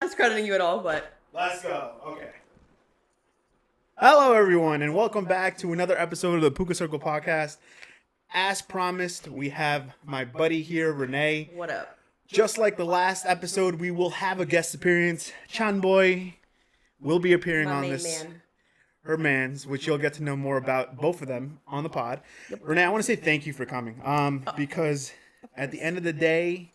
discrediting you at all, but Let's go. Okay. Hello, everyone, and welcome back to another episode of the Puka Circle Podcast. As promised, we have my buddy here, Renee. what up? Just like the last episode, we will have a guest appearance. Chan Boy will be appearing My on main this. man. Her mans, which you'll get to know more about both of them on the pod. Renee, I want to say thank you for coming. Because at the end of the day,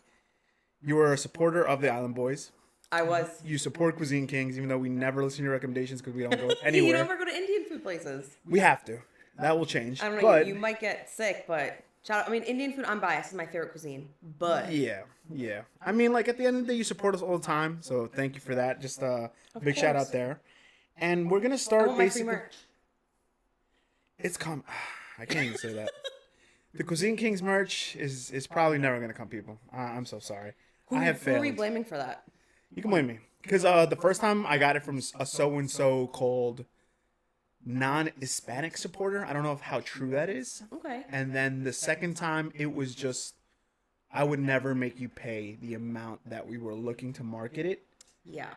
you are a supporter of the Island Boys. I was. You support Cuisine Kings, even though we never listen to your recommendations because we don't go You anywhere. don't ever go to Indian food places. We have to. That will change. I don't know. But You might get sick, but shout out. I mean, Indian food. I'm biased. It's my favorite cuisine. But yeah. I mean, like at the end of the day, you support us all the time, so thank you for that. Just a big shout course. out there. And we're gonna I start want my free basically. merch. It's come. I can't even say that. The Cuisine Kings merch is probably never gonna come, people. I'm so sorry. I have Who are we failed. blaming for that? You can blame me because the first time I got it from a so and so called non-Hispanic supporter. I don't know how true that is. Okay. And then the second time, it was just, I would never make you pay the amount that we were looking to market it. Yeah.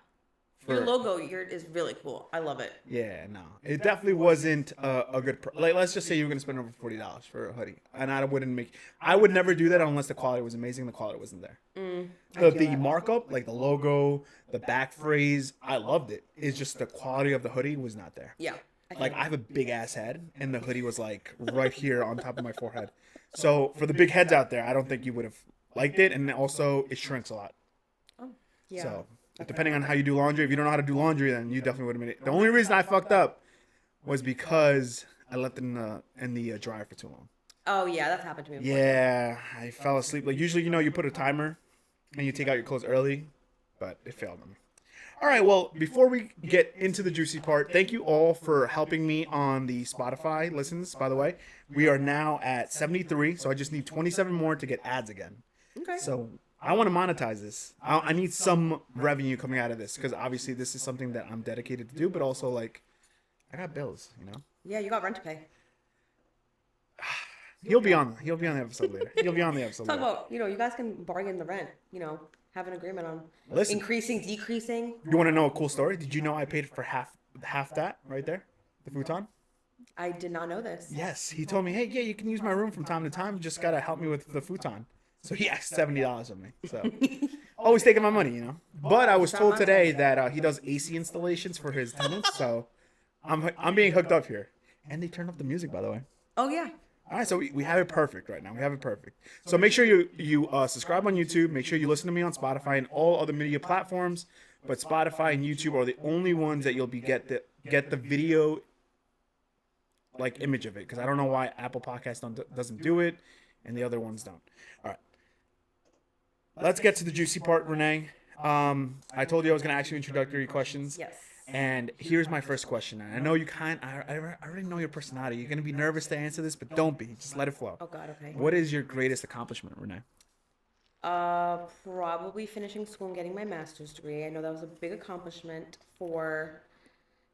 For, Your logo is really cool. I love it. Yeah, no. It definitely wasn't a good, like, let's just say you were going to spend over $40 for a hoodie. And I would never do that unless the quality was amazing. The quality wasn't there. The markup, like the logo, the back phrase, I loved it. It's just the quality of the hoodie was not there. Yeah. Like, I have a big ass head, and the hoodie was like right here on top of my forehead. So for the big heads out there, I don't think you would have liked it, and also it shrinks a lot. Oh, yeah. So depending on how you do laundry, if you don't know how to do laundry, then you definitely would have made it. The only reason I fucked up was because I left it in the dryer for too long. Oh yeah, that's happened to me before. Yeah, I fell asleep. Like usually, you put a timer, and you take out your clothes early, but it failed on me. All right, well, before we get into the juicy part, thank you all for helping me on the Spotify listens, by the way. We are now at 73, so I just need 27 more to get ads again. Okay. So I want to monetize this. I need some revenue coming out of this because obviously this is something that I'm dedicated to do, but also, like, I got bills, Yeah, you got rent to pay. He'll be on the episode later. He'll be on the episode Talk later. about, you guys can bargain the rent, have an agreement on Listen. increasing, decreasing. You want to know a cool story? Did you know I paid for half that right there? The futon? I did not know this. Yes, he told me, hey, yeah, you can use my room from time to time. You just gotta help me with the futon. So he asked $70 of me. So always taking my money, But I was told today that he does AC installations for his tenants, so I'm being hooked up here. And they turned up the music, by the way. Oh yeah. All right, so we have it perfect right now. We have it perfect. So make sure you subscribe on YouTube. Make sure you listen to me on Spotify and all other media platforms. But Spotify and YouTube are the only ones that you'll get the video like image of it, because I don't know why Apple Podcast doesn't do it, and the other ones don't. All right, let's get to the juicy part, Renee. I told you I was gonna ask you introductory questions. Yes. And here's my first question. I know you I already know your personality. You're gonna be nervous to answer this, but don't be. Just let it flow. Oh God. Okay. What is your greatest accomplishment, Renee? Probably finishing school and getting my master's degree. I know that was a big accomplishment for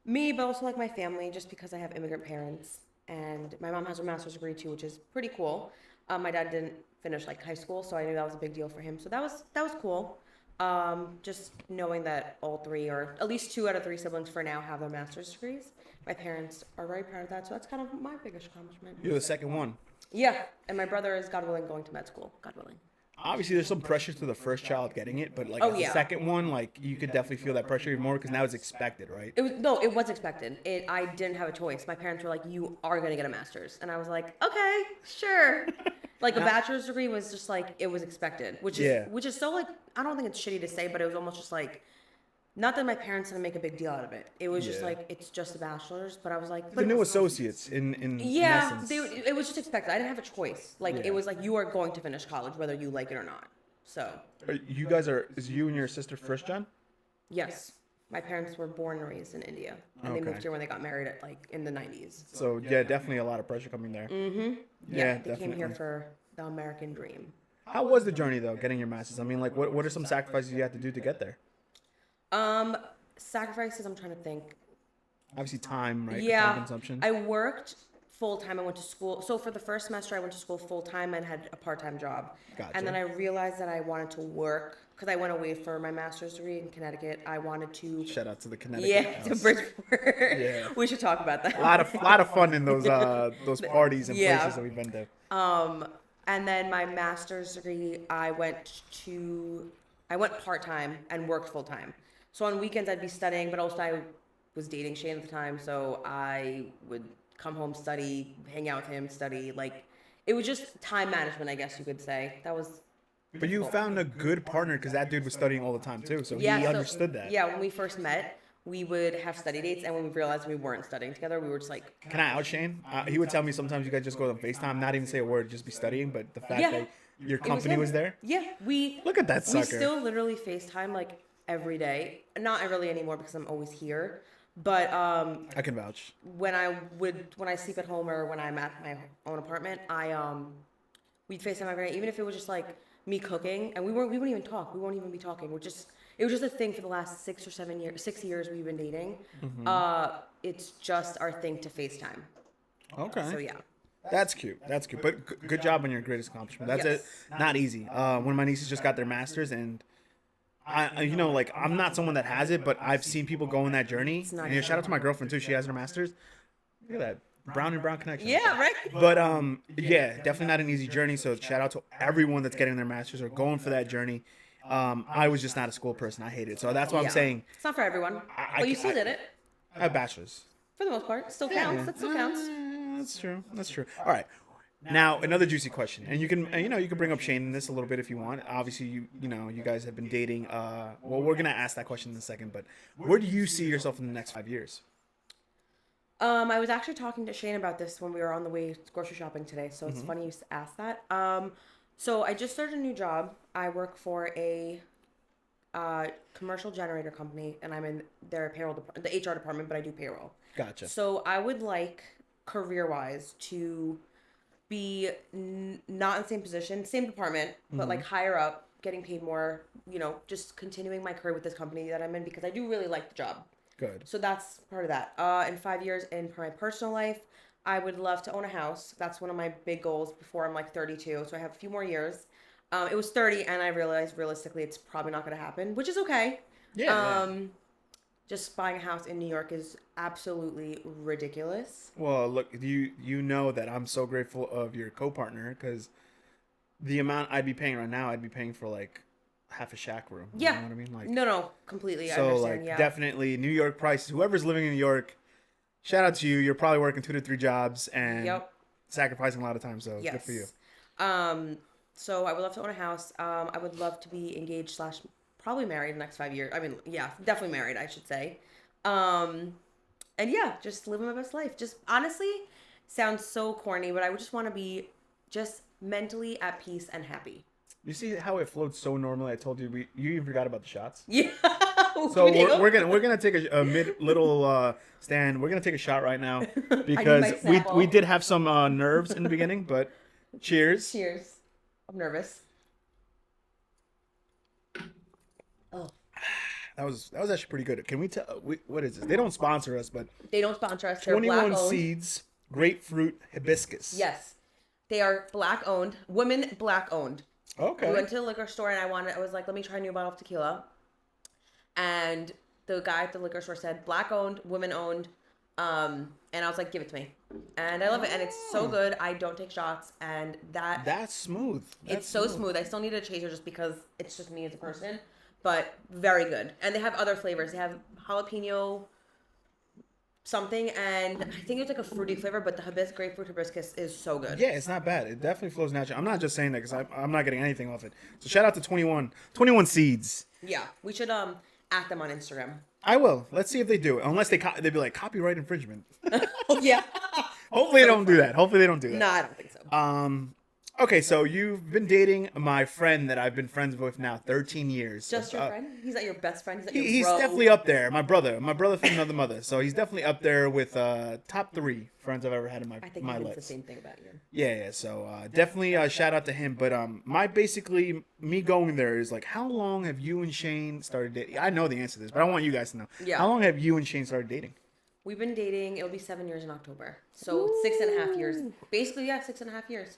me, but also like my family, just because I have immigrant parents, and my mom has her master's degree too, which is pretty cool. My dad didn't finish like high school, so I knew that was a big deal for him. So that was cool. Just knowing that all three, or at least 2 out of 3 siblings for now, have their master's degrees. My parents are very proud of that, so that's kind of my biggest accomplishment. You're the second one. Yeah, and my brother is, God willing, going to med school. God willing. Obviously, there's some pressure to the first child getting it, but like Oh, as the yeah. second one, like you could definitely feel that pressure even more because now it's expected, right? It was expected. I didn't have a choice. My parents were like, "You are gonna get a master's," and I was like, "Okay, sure." Like a bachelor's degree was just like it was expected, which is so like I don't think it's shitty to say, but it was almost just like, not that my parents didn't make a big deal out of it. It was just like it's just a bachelor's, but I was like, The new associates in yeah, essence. it was just expected. I didn't have a choice. Like it was like you are going to finish college whether you like it or not. So. Is you and your sister first gen? Yes. My parents were born and raised in India, and they moved here when they got married at like in the 90s. So yeah, definitely a lot of pressure coming there. Yeah, they came here for the American dream. How was the journey though, getting your master's? I mean, like, what are some sacrifices you had to do to get there? Sacrifices. I'm trying to think. Obviously, time, right? Yeah, Time consumption. I worked full time. I went to school. So for the first semester, I went to school full time and had a part time job. Gotcha. And then I realized that I wanted to work because I went away for my master's degree in Connecticut, I wanted to, Shout out to the Connecticut yeah, to house. Bridgeport. Yeah. We should talk about that. A lot of fun in those parties and Yeah. places that we've been to. And then my master's degree, I went part-time and worked full-time. So on weekends I'd be studying, but also I was dating Shane at the time, so I would come home, study, hang out with him, study. Like, it was just time management, I guess you could say. That was But you difficult. found a good partner because that dude was studying all the time too, so he so- understood that. Yeah, when we first met, we would have study dates, and when we realized we weren't studying together, we were just like, Can I out Shane? He would tell me sometimes you guys just go on FaceTime, not even say a word, just be studying. But the fact Yeah. that your it was company him. was there, Yeah, we look at that we sucker. still literally FaceTime like every day. Not really anymore because I'm always here. But I can vouch. when I sleep at home or when I'm at my own apartment, we'd FaceTime every night, even if it was just like me cooking, and we wouldn't even talk. We won't even be talking. It was just a thing for the last 6 years we've been dating. It's just our thing to FaceTime. Okay. So yeah. That's cute. That's cute. But good job on your greatest accomplishment. That's Yes. it. Not easy. One of my nieces just got their masters, and like I'm not someone that has it, but I've seen people go on that journey. not And easy. shout out to my girlfriend too. She has her masters. Look at that. Brown and brown connection. Yeah, right. But yeah, definitely not an easy journey. So shout out to everyone that's getting their masters or going for that journey. I was just not a school person. I hated it. So that's why I'm Yeah. saying It's not for everyone. But you still did it I have bachelor's. for the most part. Still counts. That still counts. That's true. That's true. All right. Now another juicy question, and you can bring up Shane in this a little bit if you want. Obviously, you guys have been dating. Well, we're gonna ask that question in a second, but where do you see yourself in the next 5 years? I was actually talking to Shane about this when we were on the way grocery shopping today, so it's funny you asked that. So I just started a new job. I work for a commercial generator company, and I'm in their the HR department, but I do payroll. Gotcha. So I would like, career-wise, to be not in the same position, same department, but like higher up, getting paid more, just continuing my career with this company that I'm in because I do really like the job. Good. So that's part of that. In 5 years, in my personal life, I would love to own a house. That's one of my big goals before I'm like 32. So I have a few more years. It was 30, and I realized realistically it's probably not going to happen, which is okay. Yeah. Just buying a house in New York is absolutely ridiculous. Well, look, you know that I'm so grateful of your co-partner because the amount I'd be paying right now, I'd be paying for like half a shack room. Yeah. You know what I mean? Like, No, completely. I so understand. like Yeah. definitely New York prices. Whoever's living in New York, shout out to you. You're probably working 2 to 3 jobs and Yep. sacrificing a lot of time. So Yes. good for you. So I would love to own a house. I would love to be engaged / probably married in the next 5 years. I mean, yeah, definitely married, I should say. And yeah, just living my best life. Just honestly, sounds so corny, but I would just want to be just mentally at peace and happy. You see how it floats so normally? I told you you even forgot about the shots. Yeah. So we're gonna take a little stand. We're gonna take a shot right now because my sample. we did have some nerves in the beginning, but cheers. Cheers. I'm nervous. Oh. That was actually pretty good. Can we tell what is this? They don't sponsor us, but They don't sponsor us. They're 21 black owned. seeds, grapefruit, hibiscus. Yes. They are black owned. Women black owned. Okay. We went to the liquor store and I was like, let me try a new bottle of tequila. And the guy at the liquor store said, black owned, women owned. And I was like, give it to me. And I love it. And it's so good. I don't take shots. And That's smooth. it's so smooth. I still need a chaser just because it's just me as a person. But very good. And they have other flavors. They have jalapeno something. And I think it's like a fruity flavor. But the grapefruit hibiscus is so good. Yeah, it's not bad. It definitely flows naturally. I'm not just saying that because I'm not getting anything off it. So shout out to 21 seeds. Yeah. We should at them on Instagram. I will. Let's see if they do it. Unless they'd be like copyright infringement. Oh, yeah. Hopefully they don't do that. Hopefully they don't do that. No, I don't think so. Okay, so you've been dating my friend that I've been friends with now 13 years. Just your friend? He's not your best friend? He's not your He's bro? definitely up there. My brother from another mother. So he's definitely up there with top 3 friends I've ever had in my I think my he thinks the list. same thing about you. Yeah. So definitely shout out to him. But me going there is like, how long have you and Shane started dating? I know the answer to this, but I want you guys to know. Yeah. How long have you and Shane started dating? We've been dating, it'll be 7 years in October. So 6.5 years. Basically, yeah, 6.5 years.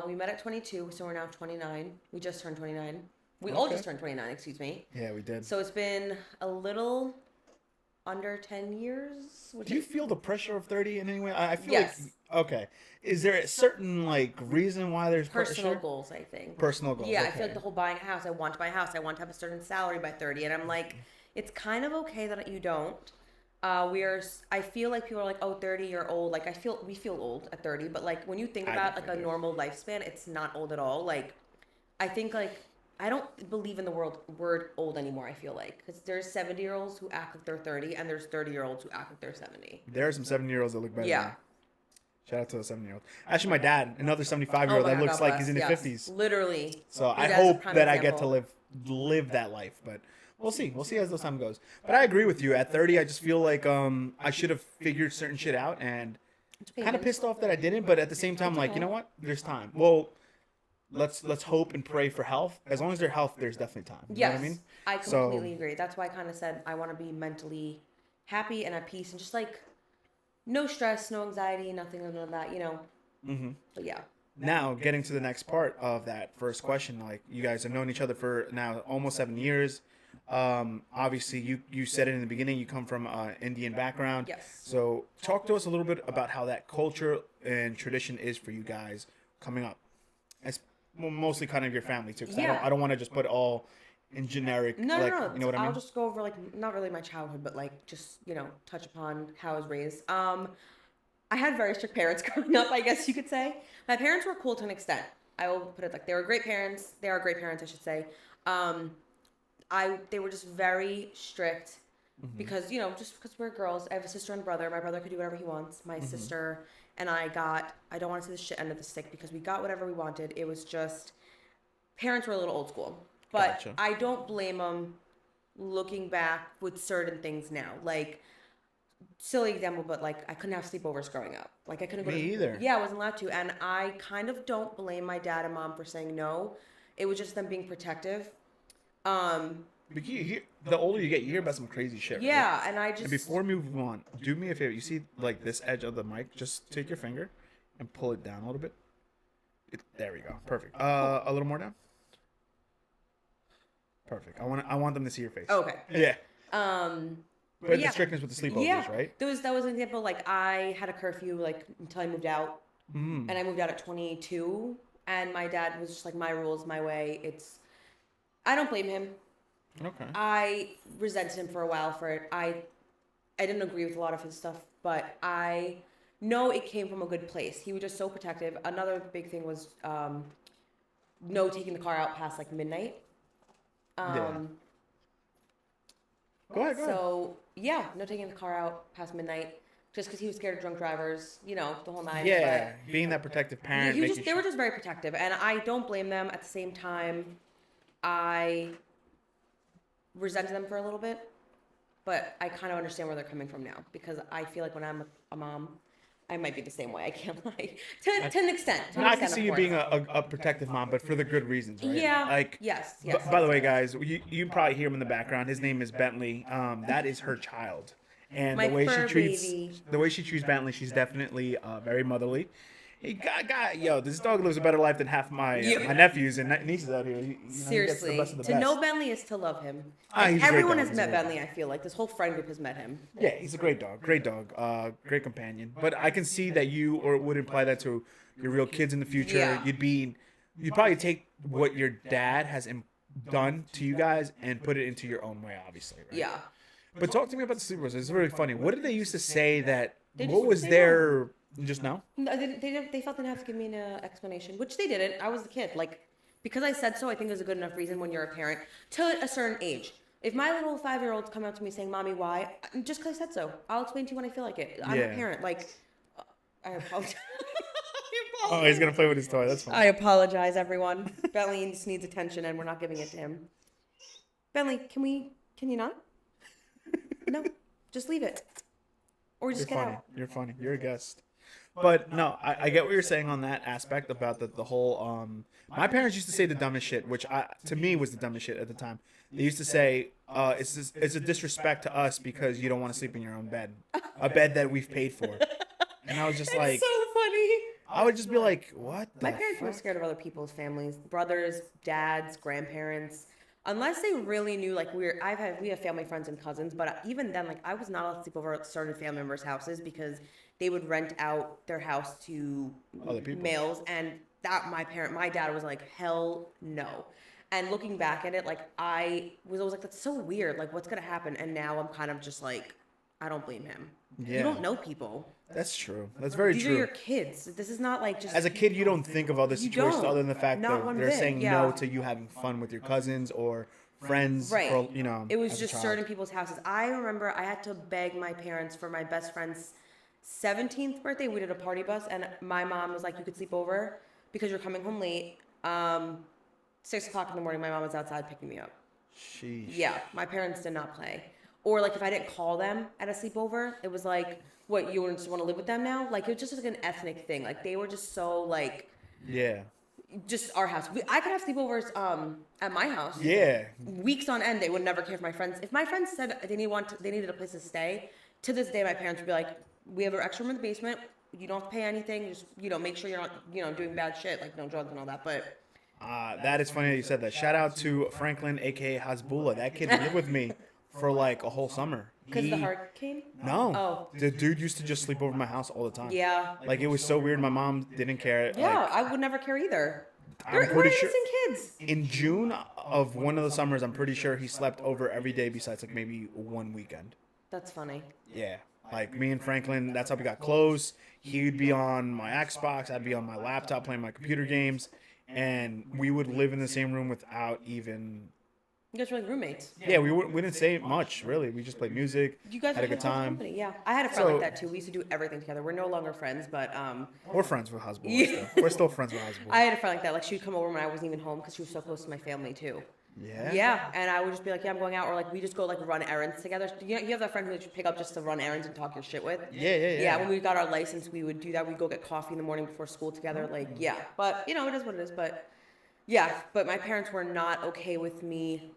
We met at 22, so we're now 29. We just turned 29. We all Okay. just turned 29, excuse me. Yeah, we did. So it's been a little under 10 years. Which Do you is, feel the pressure of 30 in any way? I feel Yes. like okay. Is there a certain like reason why there's personal pressure? goals, I think. Personal goals. Yeah, Okay. I feel like the whole buying a house. I want to buy a house. I want to have a certain salary by 30. And I'm like, it's kind of okay that you don't. I feel like people are like, oh, 30, you're old. Like, we feel old at 30. But like, when you think I about like a definitely do. normal lifespan, it's not old at all. Like, I think like, I don't believe in the word old anymore, I feel like. Because there's 70-year-olds who act like they're 30, and there's 30-year-olds who act like they're 70. There are some 7-year-olds that look better. Than Yeah. me. Shout out to the 7-year-old. Actually, my dad, another 75-year-old Oh my that God, looks God like bless. he's in his Yes. 50s. Literally. So Your I dad's a hope prime that I get to example. live that life, but we'll see. We'll see as the time goes. But I agree with you. At 30, I just feel like I should have figured certain shit out, and Okay, kind of man. pissed off that I didn't. But at the same time, like, okay. you know what? There's time. Well, let's hope and pray for health. As long as there's health, there's definitely time. You know Yes, what I mean? I So- completely agree. That's why I kind of said I want to be mentally happy and at peace and just like no stress, no anxiety, nothing of that, you know. Mm-hmm. But yeah. Now, getting to the next part of that first question, like you guys have known each other for now almost 7 years. Obviously, you said it in the beginning. You come from Indian background. Yes. So, talk to us a little bit about how that culture and tradition is for you guys coming up. It's mostly kind of your family too. 'Cause Yeah. I don't want to just put it all in generic. No, like, no, no. You know what I mean? I'll just go over like not really my childhood, but like just touch upon how I was raised. I had very strict parents growing up, I guess you could say. My parents were cool to an extent. I will put it like they were great parents. They are great parents, I should say. They were just very strict because just because we're girls. I have a sister and brother. My brother could do whatever he wants. My sister and I don't want to say the shit end of the stick because we got whatever we wanted. It was just parents were a little old school, but Gotcha. I don't blame them. Looking back with certain things now, like silly example, but like I couldn't have sleepovers growing up. Like I couldn't go Me to either. Yeah, I wasn't allowed to, and I kind of don't blame my dad and mom for saying no. It was just them being protective. But the older you get, you hear about some crazy shit. Right? Yeah, and I just And before we move on, do me a favor. You see, like this edge of the mic, just take your finger and pull it down a little bit. There we go. Perfect. A little more down. Perfect. I want them to see your face. okay. Yeah. But yeah. the strictness with the sleepovers, Yeah, right? that was an example. Like I had a curfew like until I moved out, and I moved out at 22. And my dad was just like, my rules, my way. I don't blame him. Okay. I resented him for a while for it. I didn't agree with a lot of his stuff, but I know it came from a good place. He was just so protective. Another big thing was no taking the car out past like midnight. Yeah. Go ahead. So yeah, no taking the car out past midnight, just because he was scared of drunk drivers. The whole nine. Yeah, being that protective But parent. they were just very protective, and I don't blame them. At the same time, I resented them for a little bit, but I kind of understand where they're coming from now because I feel like when I'm a mom, I might be the same way. I can't lie to an extent. I can see you being a protective mom, but for the good reasons, right? Yeah. Like, Yes. by the way, guys, you probably hear him in the background. His name is Bentley. That is her child, and My the way fur she treats Bentley, she's definitely very motherly. He this dog lives a better life than half my my nephews and nieces out here. He gets the Seriously, best of the to best. know Bentley is to love him. He's a great Everyone dog. has He's a met great Bentley. I feel like this whole friend group has met him. Yeah, he's a great dog. Great great companion. But I can see that you would imply that to your real kids in the future. Yeah. You'd probably take what your dad has done to you guys and put it into your own way, obviously. Right? Yeah. But talk to me about the sleepovers. It's really funny. What did they used to say that? They What just was say their just now? No, they felt they didn't have to give me an explanation, which they didn't. I was the kid. Like, because I said so, I think there's a good enough reason when you're a parent to a certain age. If my little 5-year-olds come up to me saying, "Mommy, why?" Just because I said so, I'll explain to you when I feel like it. I'm Yeah. a parent. Like, I apologize. Oh, he's gonna play with his toy. That's fine. I apologize, everyone. Bentley just needs attention, and we're not giving it to him. Bentley, can you not? No, just leave it, or just You're get funny. out. You're funny. You're a guest. But no, I get what you're saying on that aspect about the whole. My parents used to say the dumbest shit, which to me was the dumbest shit at the time. They used to say, it's a disrespect to us because you don't want to sleep in your own bed, a bed that we've paid for. And I was just like, So funny. I would just be like, what the My parents were fuck? scared of other people's families, brothers, dads, grandparents. Unless they really knew, like we have family friends and cousins, but even then, like I was not allowed to sleep over at certain family members' houses because they would rent out their house to Other people. males, and that my dad was like, hell no. And looking back at it, like I was always like, that's so weird. Like, what's gonna happen? And now I'm kind of just like, I don't blame him. You Yeah. don't know people. That's true. That's very These are true. your kids. This is not like just As a kid, you don't think of other You situations don't. other than the fact Not that one they're bit, saying yeah. no to you having fun with your cousins or friends. Right. For, you know, It was as a just child. certain people's houses. I remember I had to beg my parents for my best friend's 17th birthday. We did a party bus, and my mom was like, "You could sleep over because you're coming home late." 6 o'clock in the morning, my mom was outside picking me up. Sheesh. Yeah, my parents did not play. Or like if I didn't call them at a sleepover, it was like, "What, you just want to live with them now?" Like it was just like an ethnic thing. Like they were just so like Yeah. just our house. I could have sleepovers at my house. Yeah. Weeks on end, they would never care for my friends. If my friends said they needed a place to stay, to this day, my parents would be like, "We have an extra room in the basement. You don't have to pay anything. Just make sure you're not doing bad shit like no drugs and all that." But That is funny that you said that. Shout out to Franklin, aka Hasbullah. That kid lived with me for like a whole summer. because the hurricane. No. Oh. The dude used to just sleep over my house all the time. Yeah. Like it was so weird. My mom didn't care. Yeah, Like, I would never care either. I'm We're pretty sure innocent kids. in June of one of the summers, I'm pretty sure he slept over every day besides like maybe one weekend. That's funny. Yeah. Like me and Franklin, that's how we got close. He'd be on my Xbox, I'd be on my laptop playing my computer games, and we would live in the same room without even. You guys were like roommates. Yeah, we didn't say much really. We just played music, You guys had a good time. Company. Yeah, I had a friend So- like that too. We used to do everything together. We're no longer friends, but We're friends with Hasbullah. Yeah. Still. We're still friends with Hasbullah. I had a friend like that. Like she would come over when I wasn't even home because she was so close to my family too. Yeah. Yeah, and I would just be like, "Yeah, I'm going out," or like we just go like run errands together. You have that friend who you pick up just to run errands and talk your shit with. Yeah. Yeah, when we got our license, we would do that. We'd go get coffee in the morning before school together. Like, yeah, but it is what it is. But yeah, but my parents were not okay with me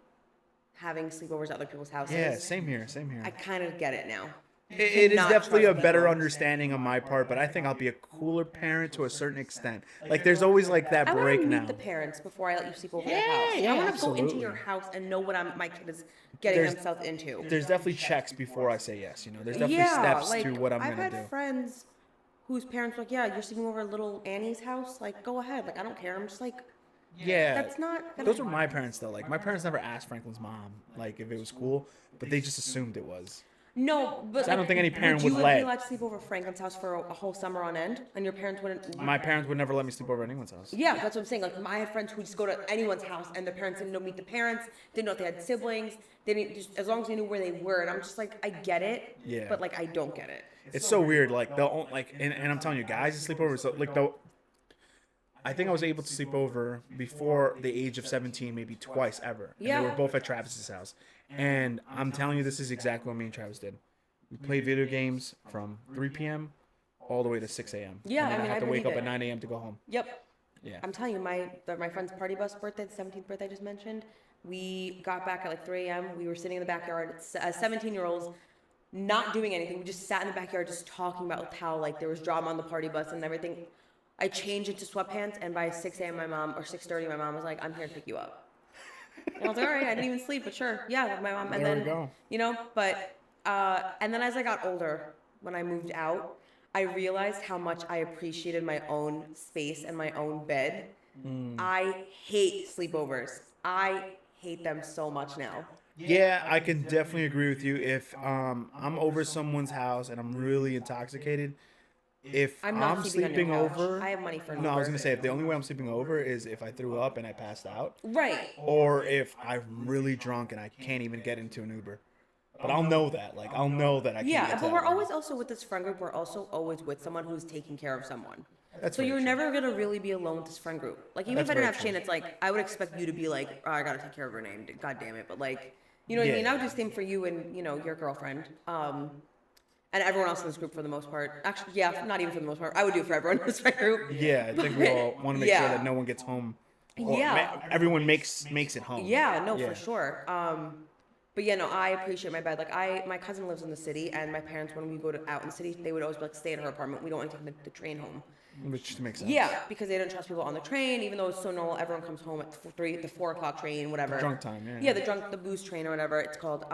having sleepovers at other people's houses. Yeah, same here, same here. I kind of get it now. It is not definitely a trust better people. understanding on my part, but I think I'll be a cooler parent to a certain extent. Like, there's always like that I want break to meet now. the parents before I let you sleep over Yeah, their house. yeah, I want to go into absolutely. your house and know what my kid is getting There's- themselves into. There's definitely checks before I say yes. There's definitely Yeah, steps like to what I'm I've gonna had do. friends whose parents were like, "Yeah, you're sleeping over at little Annie's house. Like, go ahead. Like, I don't care." I'm just like, Yeah, that's not. those were my parents though. Like, my parents never asked Franklin's mom like if it was cool, but they just assumed it was. No, but So I don't think any parent would would you let- be allowed to sleep over at Franklin's house for a whole summer on end, and your parents wouldn't? My parents would never let me sleep over at anyone's house. Yeah, that's what I'm saying. Like, I had friends who would just go to anyone's house, and their parents didn't know meet the parents, didn't know if they had siblings. They didn't just as long as they knew where they were. And I'm just like, I get it, Yeah. but like, I don't get it. It's so weird. Like and I'm telling you, guys, sleep over. So like I think I was able to sleep over before the age of 17, maybe twice ever. And Yeah. they were both at Travis's house. And I'm telling you, this is exactly what me and Travis did. We played video games from 3 p.m. all the way to 6 a.m. Yeah, and then I mean, I have to I wake believe up it. at 9 a.m. to go home. Yep. Yeah. I'm telling you, my friend's party bus birthday, the 17th birthday I just mentioned, we got back at like 3 a.m. We were sitting in the backyard as 17-year-olds, not doing anything. We just sat in the backyard just talking about how like there was drama on the party bus and everything. I changed into sweatpants, and by 6 a.m. my mom, or 6:30, my mom was like, "I'm here to pick you up." And I was like, "All right, I didn't even sleep, but sure, yeah." Like my mom, and There we then go. but and then as I got older, when I moved out, I realized how much I appreciated my own space and my own bed. I hate sleepovers. I hate them so much now. Yeah, I can definitely agree with you. If I'm over someone's house and I'm really intoxicated, if I'm not I'm sleeping on your couch. over, I have money for an no, I was Uber. gonna say if the only way I'm sleeping over is if I threw up and I passed out, Right. or if I'm really drunk and I can't even get into an Uber. But I'll know that, like I'll know that I can't. Yeah, get to but that we're Uber. always also with this friend group. We're also always with someone who's taking care of someone. That's So very you're true. never gonna really be alone with this friend group. Like even That's if I didn't very have Shane, true. it's like I would expect you to be like, "Oh, I gotta take care of her name. God damn it!" But like, you know what I Yeah. mean? I would do the same for you and your girlfriend. And everyone else in this group for the most part. Actually, yeah, not even for the most part. I would do it for everyone in this friend group. Yeah, I think we all want to make sure Yeah. that no one gets home. Or Yeah. everyone makes it home. Yeah, no, Yeah. for sure. But yeah, no, I appreciate my bed. Like my cousin lives in the city, and my parents, when we go out in the city, they would always be like, "Stay in her apartment. We don't want to take the train home." Which makes sense. Yeah, because they don't trust people on the train, even though it's so normal. Everyone comes home at the 4 o'clock train, whatever. Drunk time, yeah. Yeah, the booze train or whatever it's called.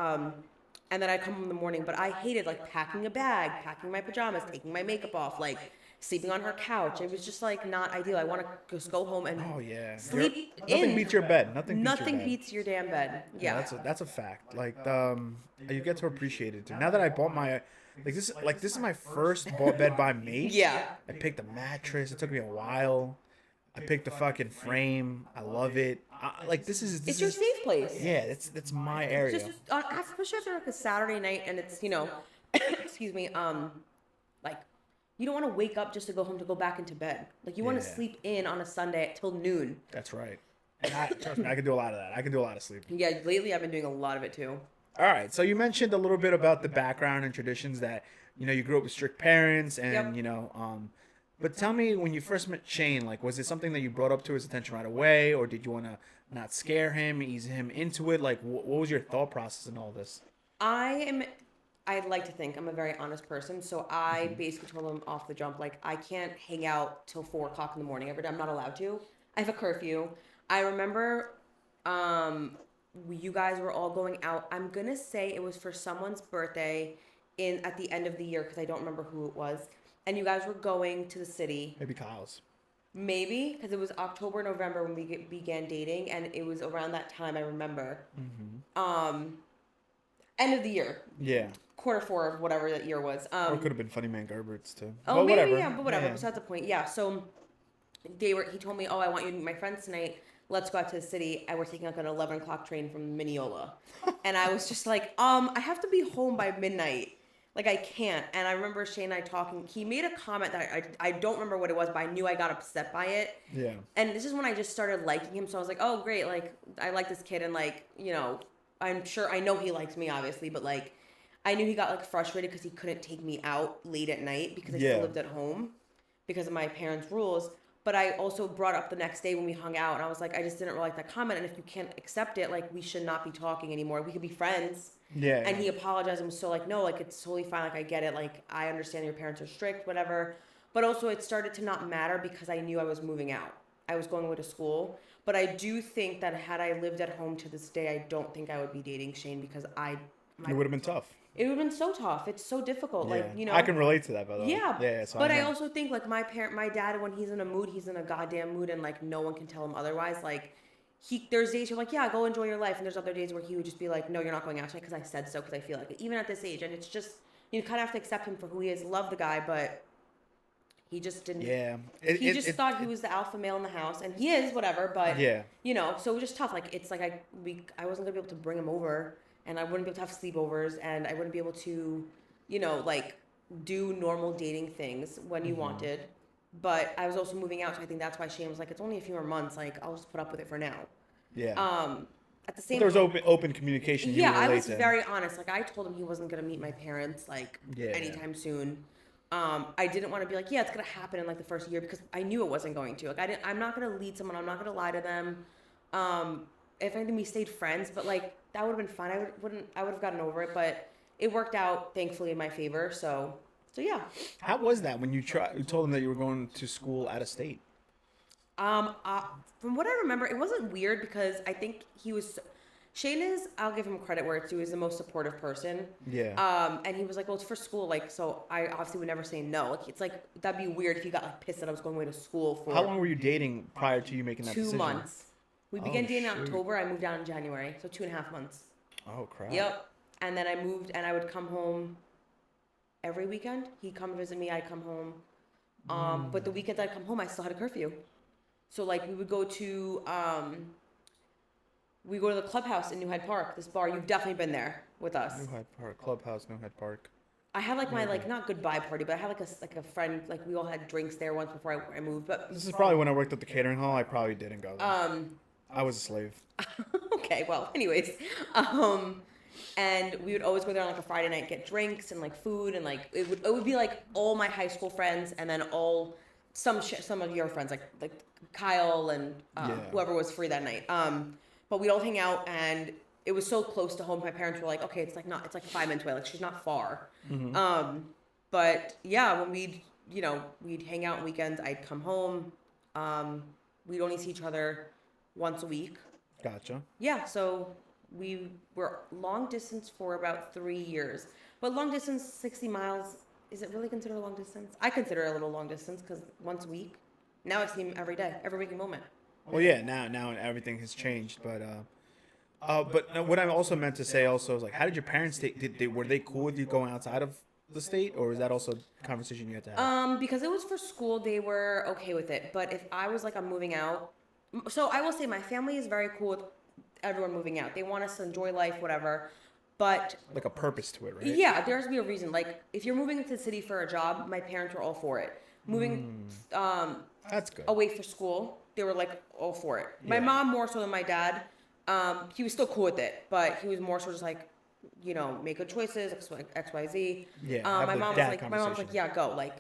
And then I come home in the morning, but I hated like packing a bag, packing my pajamas, taking my makeup off, like sleeping on her couch. It was just like not ideal. I want to just go home and Oh yeah. sleep Nothing in. beats your bed. Nothing beats your damn bed. Yeah. That's a fact. Like you get to appreciate it too. Now that I bought my this is my first bed by me. Yeah. I picked the mattress. It took me a while. I picked the fucking frame. I love it. This It's your safe place. Yeah, that's my area. Just especially after like a Saturday night and it's excuse me, like you don't want to wake up just to go home to go back into bed. Like you want to sleep in on a Sunday till noon. That's right. And trust me, I can do a lot of that. I can do a lot of sleeping. Yeah, lately I've been doing a lot of it too. All right, so you mentioned a little bit about the background and traditions that you grew up with strict parents and but tell me, when you first met Shane, like, was it something that you brought up to his attention right away, or did you want to not scare him, ease him into it? Like, what was your thought process in all this? I'd like to think I'm a very honest person, so I basically told him off the jump, like, I can't hang out till 4 o'clock in the morning every day. I'm not allowed to. I have a curfew. I remember you guys were all going out. I'm going to say it was for someone's birthday at the end of the year, because I don't remember who it was. And you guys were going to the city. Maybe Kyle's. Maybe, because it was October, November when we began dating, and it was around that time, I remember. End of the year. Yeah. Q4 of whatever that year was. Or it could have been Funny Man Gerbert's too. Oh, but maybe, whatever. yeah, but whatever. Besides the point. Yeah, so he told me, oh, I want you to meet my friends tonight. Let's go out to the city. And we're taking like an 11 o'clock train from Mineola. And I was just like, I have to be home by midnight. Like, I can't. And I remember Shane and I talking. He made a comment that I don't remember what it was, but I knew I got upset by it. Yeah. And this is when I just started liking him. So I was like, oh, great. Like, I like this kid. And, like, I know he likes me, obviously. But, like, I knew he got, like, frustrated because he couldn't take me out late at night because I still lived at home because of my parents' rules. But I also brought up the next day when we hung out. And I was like, I just didn't really like that comment. And if you can't accept it, like, we should not be talking anymore. We could be friends. Yeah. And he apologized and was so like, no, like, it's totally fine. Like, I get it. Like, I understand your parents are strict, whatever. But also it started to not matter because I knew I was moving out. I was going away to school. But I do think that had I lived at home to this day, I don't think I would be dating Shane because it would have been tough. It would have been so tough. It's so difficult. Yeah. Like, I can relate to that, by the way. Yeah. Yeah. So but I also think, like, my dad, when he's in a mood, he's in a goddamn mood, and, like, no one can tell him otherwise. Like, there's days you're like, yeah, go enjoy your life. And there's other days where he would just be like, no, you're not going out tonight because I said so, because I feel like it. Even at this age. And it's just, you kind of have to accept him for who he is. Love the guy, but he just didn't. Yeah. He just thought he was the alpha male in the house. And he is, whatever. But, yeah. So it was just tough. Like, it's like I wasn't going to be able to bring him over. And I wouldn't be able to have sleepovers, and I wouldn't be able to, like, do normal dating things when you wanted. But I was also moving out, so I think that's why Shane was like, it's only a few more months. Like, I'll just put up with it for now. Yeah. At the same time, there was open communication. Yeah, I was very honest. Like, I told him he wasn't going to meet my parents, like, anytime soon. I didn't want to be like, yeah, it's going to happen in, like, the first year, because I knew it wasn't going to. Like, I'm not going to lead someone. I'm not going to lie to them. If anything, we stayed friends, but, like, that would have been fine. I would have gotten over it, but it worked out, thankfully, in my favor. So yeah. How was that when you told him that you were going to school out of state? From what I remember, it wasn't weird because I think Shane is, I'll give him credit where it's due, he's the most supportive person. Yeah. And he was like, well, it's for school. Like, so I obviously would never say no. Like, it's like, that'd be weird if you got, like, pissed that I was going away to school for. How long were you dating prior to you making that decision? 2 months. We began dating in October. I moved out in January. So 2.5 months. Oh, crap. Yep. And then I moved, and I would come home every weekend. He'd come visit me. I'd come home. But the weekends I'd come home, I still had a curfew. So, like, we would go to the clubhouse in New Hyde Park, this bar. You've definitely been there with us. New Hyde Park. Clubhouse, New Hyde Park. I had, like, my, like, not goodbye party, but I had, like a friend, like, we all had drinks there once before I moved. But this is probably when I worked at the catering hall. I probably didn't go there. I was a slave. Okay, well, anyways. And we would always go there on, like, a Friday night, get drinks and, like, food, and, like, it would be, like, all my high school friends, and then some of your friends, like Kyle and whoever was free that night. But we'd all hang out, and it was so close to home. My parents were like, okay, it's like 5 minutes away. Like, she's not far. But yeah, when we'd we'd hang out on weekends. I'd come home. We'd only see each other once a week. Gotcha. Yeah, so we were long distance for about 3 years. But long distance, 60 miles, is it really considered a long distance? I consider it a little long distance because once a week. Now I see him every day, every waking moment. Well, yeah, now everything has changed, but no, what I also meant to say also is like, how did your parents were they cool with you going outside of the state, or is that also a conversation you had to have? Because it was for school, they were okay with it. But if I was like, I'm moving out, so I will say my family is very cool with everyone moving out. They want us to enjoy life, whatever. But Like a purpose to it, right? yeah, there has to be a reason. Like if you're moving into the city for a job, my parents were all for it. Moving That's good. away for school, they were like all for it. My Yeah. mom more so than my dad. He was still cool with it, but he was more so just like, make good choices, X, Y, Z. Yeah, My have the mom was dad like, conversation. yeah, go. Like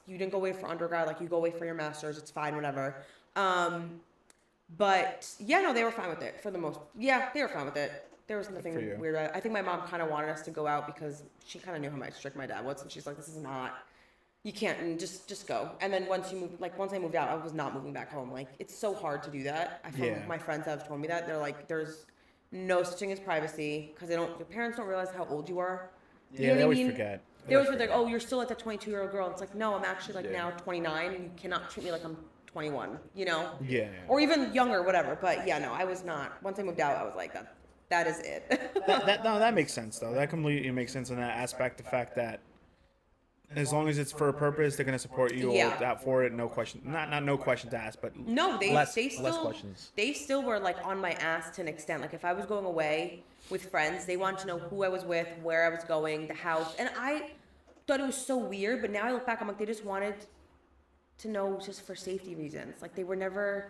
you didn't go away for undergrad, like you go away for your master's, it's fine, whatever. But yeah, no, they were fine with it for the most. Yeah, they were fine with it. There was nothing for you. weird about it. I think my mom kind of wanted us to go out because she kind of knew how much strict my dad was, and she's like, this is not. You can't, and just go. And then once I moved out, I was not moving back home. Like it's so hard to do that. I feel Yeah. my friends have told me that they're like, there's no such thing as privacy because your parents don't realize how old you are. You Yeah, know they what I always mean? forget. They always think, oh, you're still like that 22-year-old girl. It's like, no, I'm actually like Yeah. now 29. You cannot treat me like I'm 21. Yeah. Or even younger, whatever. But yeah, no, I was not. Once I moved out, I was like, that is it. That makes sense though. That completely makes sense in that aspect. The fact that as long as it's for a purpose, they're gonna support you Yeah. all out for it. No question, not no questions asked, but No, they less still questions. they still were like on my ass to an extent. Like if I was going away with friends, they wanted to know who I was with, where I was going, the house, and I thought it was so weird. But now I look back, I'm like, they just wanted to know just for safety reasons. Like they were never.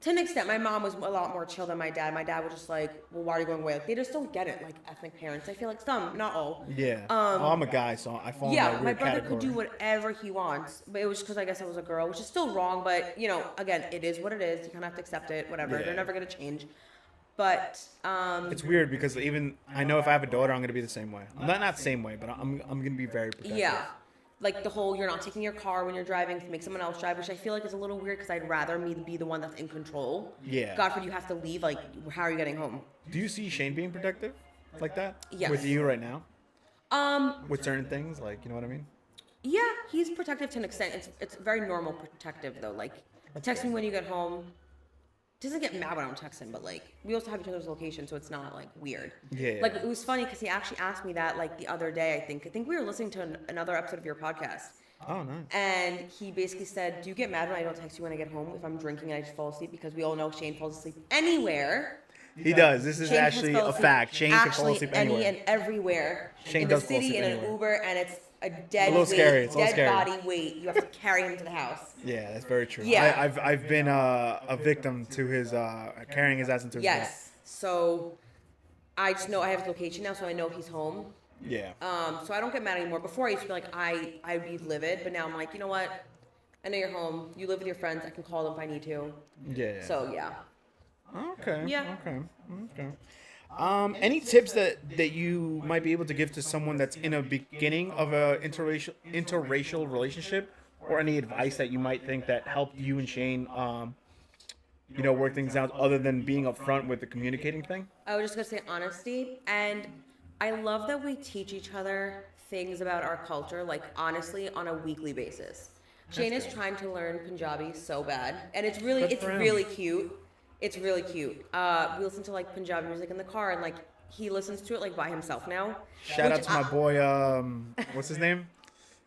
To an extent, my mom was a lot more chill than my dad. My dad was just like, well, why are you going away? Like, they just don't get it, like ethnic parents. I feel like some, not all. Yeah. I'm a guy, so I fall in Yeah, that my weird brother category. could do whatever he wants, but it was just because I guess I was a girl, which is still wrong. But again, it is what it is. You kind of have to accept it. Whatever. Yeah. They're never gonna change. But It's weird because even I know if I have a daughter, I'm gonna be the same way. Not the same way, but I'm gonna be very protective. yeah, like the whole you're not taking your car when you're driving to make someone else drive, which I feel like is a little weird because I'd rather me be the one that's in control. Yeah. God forbid you have to leave. Like, how are you getting home? Do you see Shane being protective like that? Yes. With you right now? Um, With certain things, like you know what I mean? Yeah, he's protective to an extent. It's very normal protective though. Like, text me when you get home. Doesn't get mad when I'm texting, but like we also have each other's location, so it's not like weird. Yeah. Like it was funny because he actually asked me that like the other day. I think we were listening to another episode of your podcast, Oh, nice. and he basically said, "Do you get mad when I don't text you when I get home if I'm drinking and I just fall asleep?" Because we all know Shane falls asleep anywhere. He does. This is Shane has actually fell a asleep fact. Shane can fall actually asleep any anywhere. and everywhere. Shane in the does fall city asleep in an anywhere. Uber, and it's a dead little weight, scary. It's a little dead scary. body weight. You have to carry him to the house. Yeah, that's very true. Yeah. I've been a victim to his carrying his ass into his Yes. So I just know I have his location now, so I know he's home. bed. Yeah. So I don't get mad anymore. Before I used to be like I'd be livid, but now I'm like, you know what? I know you're home. You live with your friends. I can call them if I need to. Yeah. So yeah. Okay. Yeah. Okay. Any tips that you might be able to give to someone that's in a beginning of a interracial relationship, or any advice that you might think that helped you and Shane, work things out other than being upfront with the communicating thing? I was just gonna say honesty, and I love that we teach each other things about our culture, like honestly, on a weekly basis. Shane is trying to learn Punjabi so bad, and it's Good for him. really cute. It's really cute. We listen to like Punjabi music in the car, and like he listens to it like by himself now. Shout out to my boy, what's his name?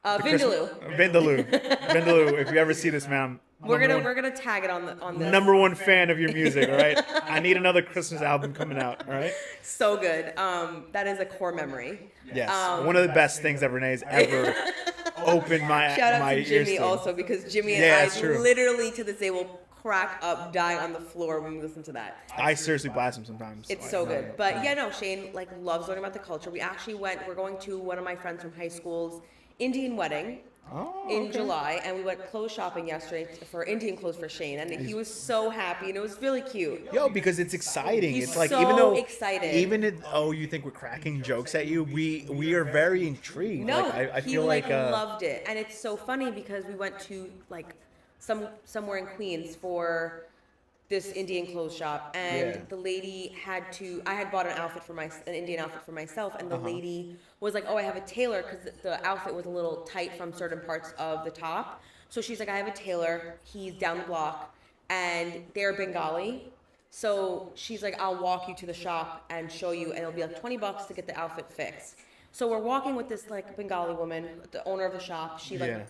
Vindaloo. Vindaloo. If you ever see this, man, We're gonna tag it on the number one fan of your music. All right, I need another Christmas album coming out. All right. So good. That is a core memory. Yes, one of the best things that Renee's ever opened my Shout out my to ears Jimmy to. also, because Jimmy and Yeah, I it's true. literally to this day will crack up, die on the floor when we listen to that. I seriously blast him sometimes. It's Like, so no, good. But yeah, no, Shane loves learning about the culture. We're going to one of my friends from high school's Indian wedding. Oh, in okay. July, and we went clothes shopping yesterday for Indian clothes for Shane, and he was so happy, and it was really cute. Yo, because it's exciting. He's It's like so excited. you think we're cracking jokes at you, we are very intrigued. No, Like I he feel like loved it, and it's so funny because we went to like somewhere in Queens for this Indian clothes shop, and Yeah. the lady had to. I had bought an Indian outfit for myself, and the lady was like, "Oh, I have a tailor," because the outfit was a little tight from certain parts of the top. So she's like, "I have a tailor. He's down the block, and they're Bengali." So she's like, "I'll walk you to the shop and show you, and it'll be like $20 to get the outfit fixed." So we're walking with this like Bengali woman, the owner of the shop. She like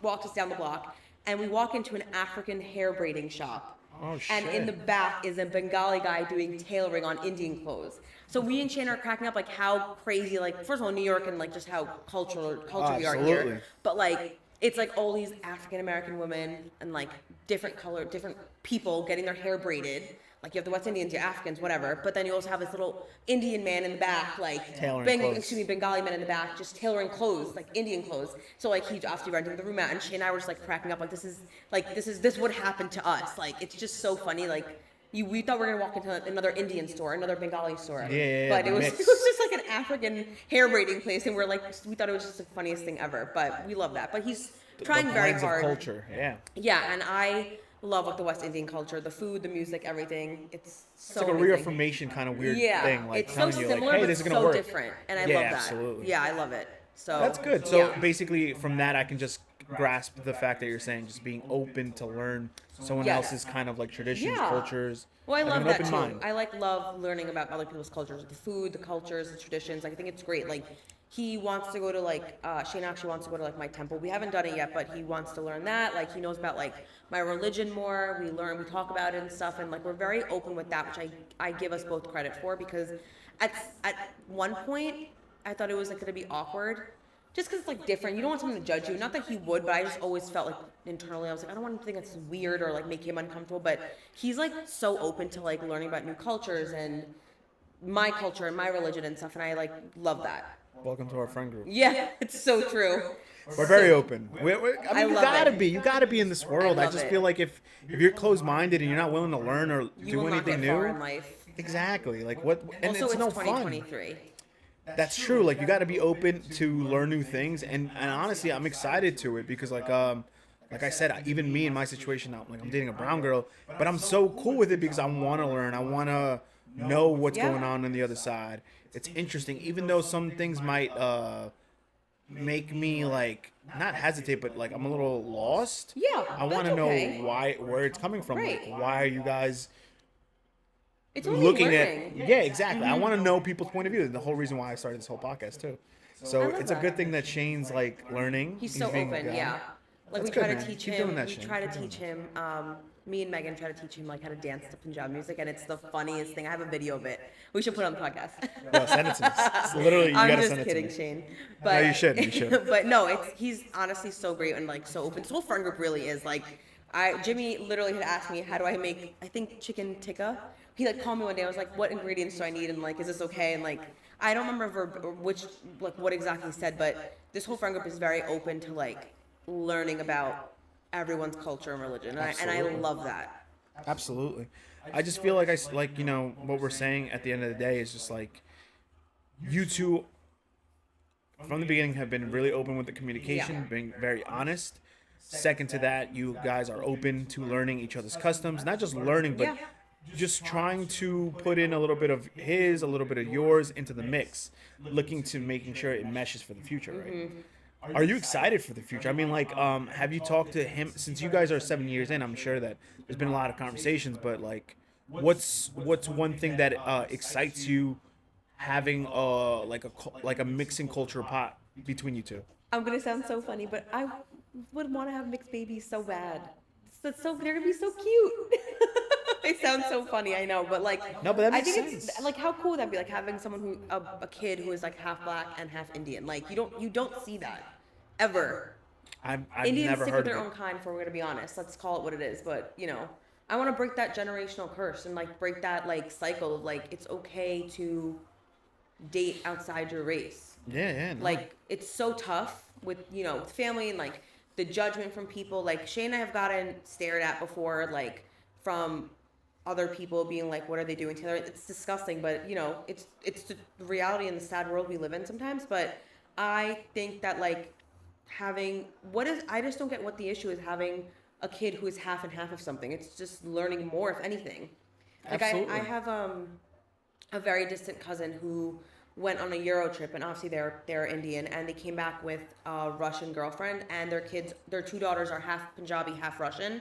walks us down the block, and we walk into an African hair braiding shop. Oh, And in shit. the back is a Bengali guy doing tailoring on Indian clothes. So we and Shane are cracking up like how crazy, like first of all New York and like just how culture we are Absolutely. here. But like it's like all these African American women and like different people getting their hair braided. Like you have the West Indians, your Africans, whatever. But then you also have this little Indian man in the back, like Tailoring clothes. Bengali man in the back, just tailoring clothes, like Indian clothes. So like he's obviously renting the room out, and Shane and I were just like cracking up, like this would happen to us. Like it's just so funny. Like we thought we were gonna walk into another Indian store, another Bengali store. Yeah, But it was mix. just like an African hair braiding place, and we thought it was just the funniest thing ever. But we love that. But he's trying The very blends of hard. culture. Yeah. Yeah, and I love like the West Indian culture, the food, the music, everything. It's so It's like a amazing. reaffirmation kind of weird Yeah, thing. Like it's so telling you similar, like, hey, but this is gonna so work. different, and I Yeah, love that. absolutely. Yeah, I love it. So That's good. So yeah. basically, from that, I can just grasp the fact that you're saying just being open to learn someone Yes. else's kind of like traditions, Yeah. cultures. Well, I having love an that open too. mind. I love learning about other people's cultures, the food, the cultures, the traditions. Like, I think it's great. Like he wants to go to like Shane actually wants to go to like my temple. We haven't done it yet, but he wants to learn that. Like he knows about like my religion more. We talk about it and stuff, and like we're very open with that, which I give us both credit for, because at one point I thought it was like gonna be awkward. Just because it's like different, you don't want someone to judge you. Not that he would, but I just always felt like internally, I was like, I don't want him to think it's weird or like make him uncomfortable. But he's like so open to like learning about new cultures and my culture and my religion and stuff, and I like love that. Welcome to our friend group. Yeah, it's so true. We're very open. I mean, I you love gotta it. be. You gotta be in this world. I love just it. feel like if you're closed-minded and you're not willing to learn or You do will not anything get far new, in life. exactly. Like what? And Also, it's it's no fun. 2023. That's true. Like you got to be open to learn new things, and honestly, I'm excited to it because like I said, even me in my situation now, like I'm dating a brown girl, but I'm so cool with it because I want to learn. I want to know what's Yeah. going on the other side. It's interesting, even though some things might make me like not hesitate, but like I'm a little lost. Yeah, I want to that's know okay. where it's coming from. Right. Like, why are you guys It's only looking learning. at? Yeah, exactly. I want to know people's point of view. The whole reason why I started this whole podcast too. So I love it's a that. good thing that Shane's like learning. He's so being a open, guy. yeah. Like That's we try good, to man. teach Keep him. doing that, We Shane. try to Keep doing teach him. Me and Megan try to teach him like how to dance to Punjab music, and it's the funniest thing. I have a video of it. We should put it on the podcast. Yo, send it to me. It's literally, you I'm gotta just send it kidding, to me. Shane. But you should, you should. but no, he's honestly so great and like so open. This whole friend group really is like. Jimmy literally had asked me how do I make chicken tikka. He like called me one day. I was like, what ingredients do I need, and like is this okay? And like I don't remember what exactly he said, but this whole friend group is very open to like learning about everyone's culture and religion, and I Absolutely. love that. Absolutely. I just feel like what we're saying at the end of the day is just like you two from the beginning have been really open with the communication, Yeah. being very honest. Second to that, you guys are open to learning each other's customs, not just learning, but Yeah. just trying to put in a little bit of his, a little bit of yours into the mix, looking to making sure it meshes for the future, right? Mm-hmm. Are you excited for the future? I mean, like, have you talked to him since you guys are 7 years in? I'm sure that there's been a lot of conversations, but like, what's one thing that excites you having like a mixing culture pot between you two? I'm gonna sound so funny, but I would want to have mixed babies so bad. They're gonna be so cute. They sound so funny, I know, but like No, but that I makes think sense. it's like how cool would that be, like having someone who a kid who is like half black and half Indian. Like you don't see that ever. I've Indians never stick heard with of their it. own kind, for we're gonna be honest. Let's call it what it is. But I want to break that generational curse and like break that like cycle of like it's okay to date outside your race. Yeah, no. Like it's so tough with with family and like the judgment from people. Like Shay and I have gotten stared at before, like from other people being like, "What are they doing together?" It's disgusting, but it's the reality in the sad world we live in sometimes. But I think that like having what is I just don't get what the issue is having a kid who is half and half of something. It's just learning more, if anything. Like Absolutely. I have a very distant cousin who went on a Euro trip, and obviously they're Indian, and they came back with a Russian girlfriend, and their two daughters are half Punjabi, half Russian,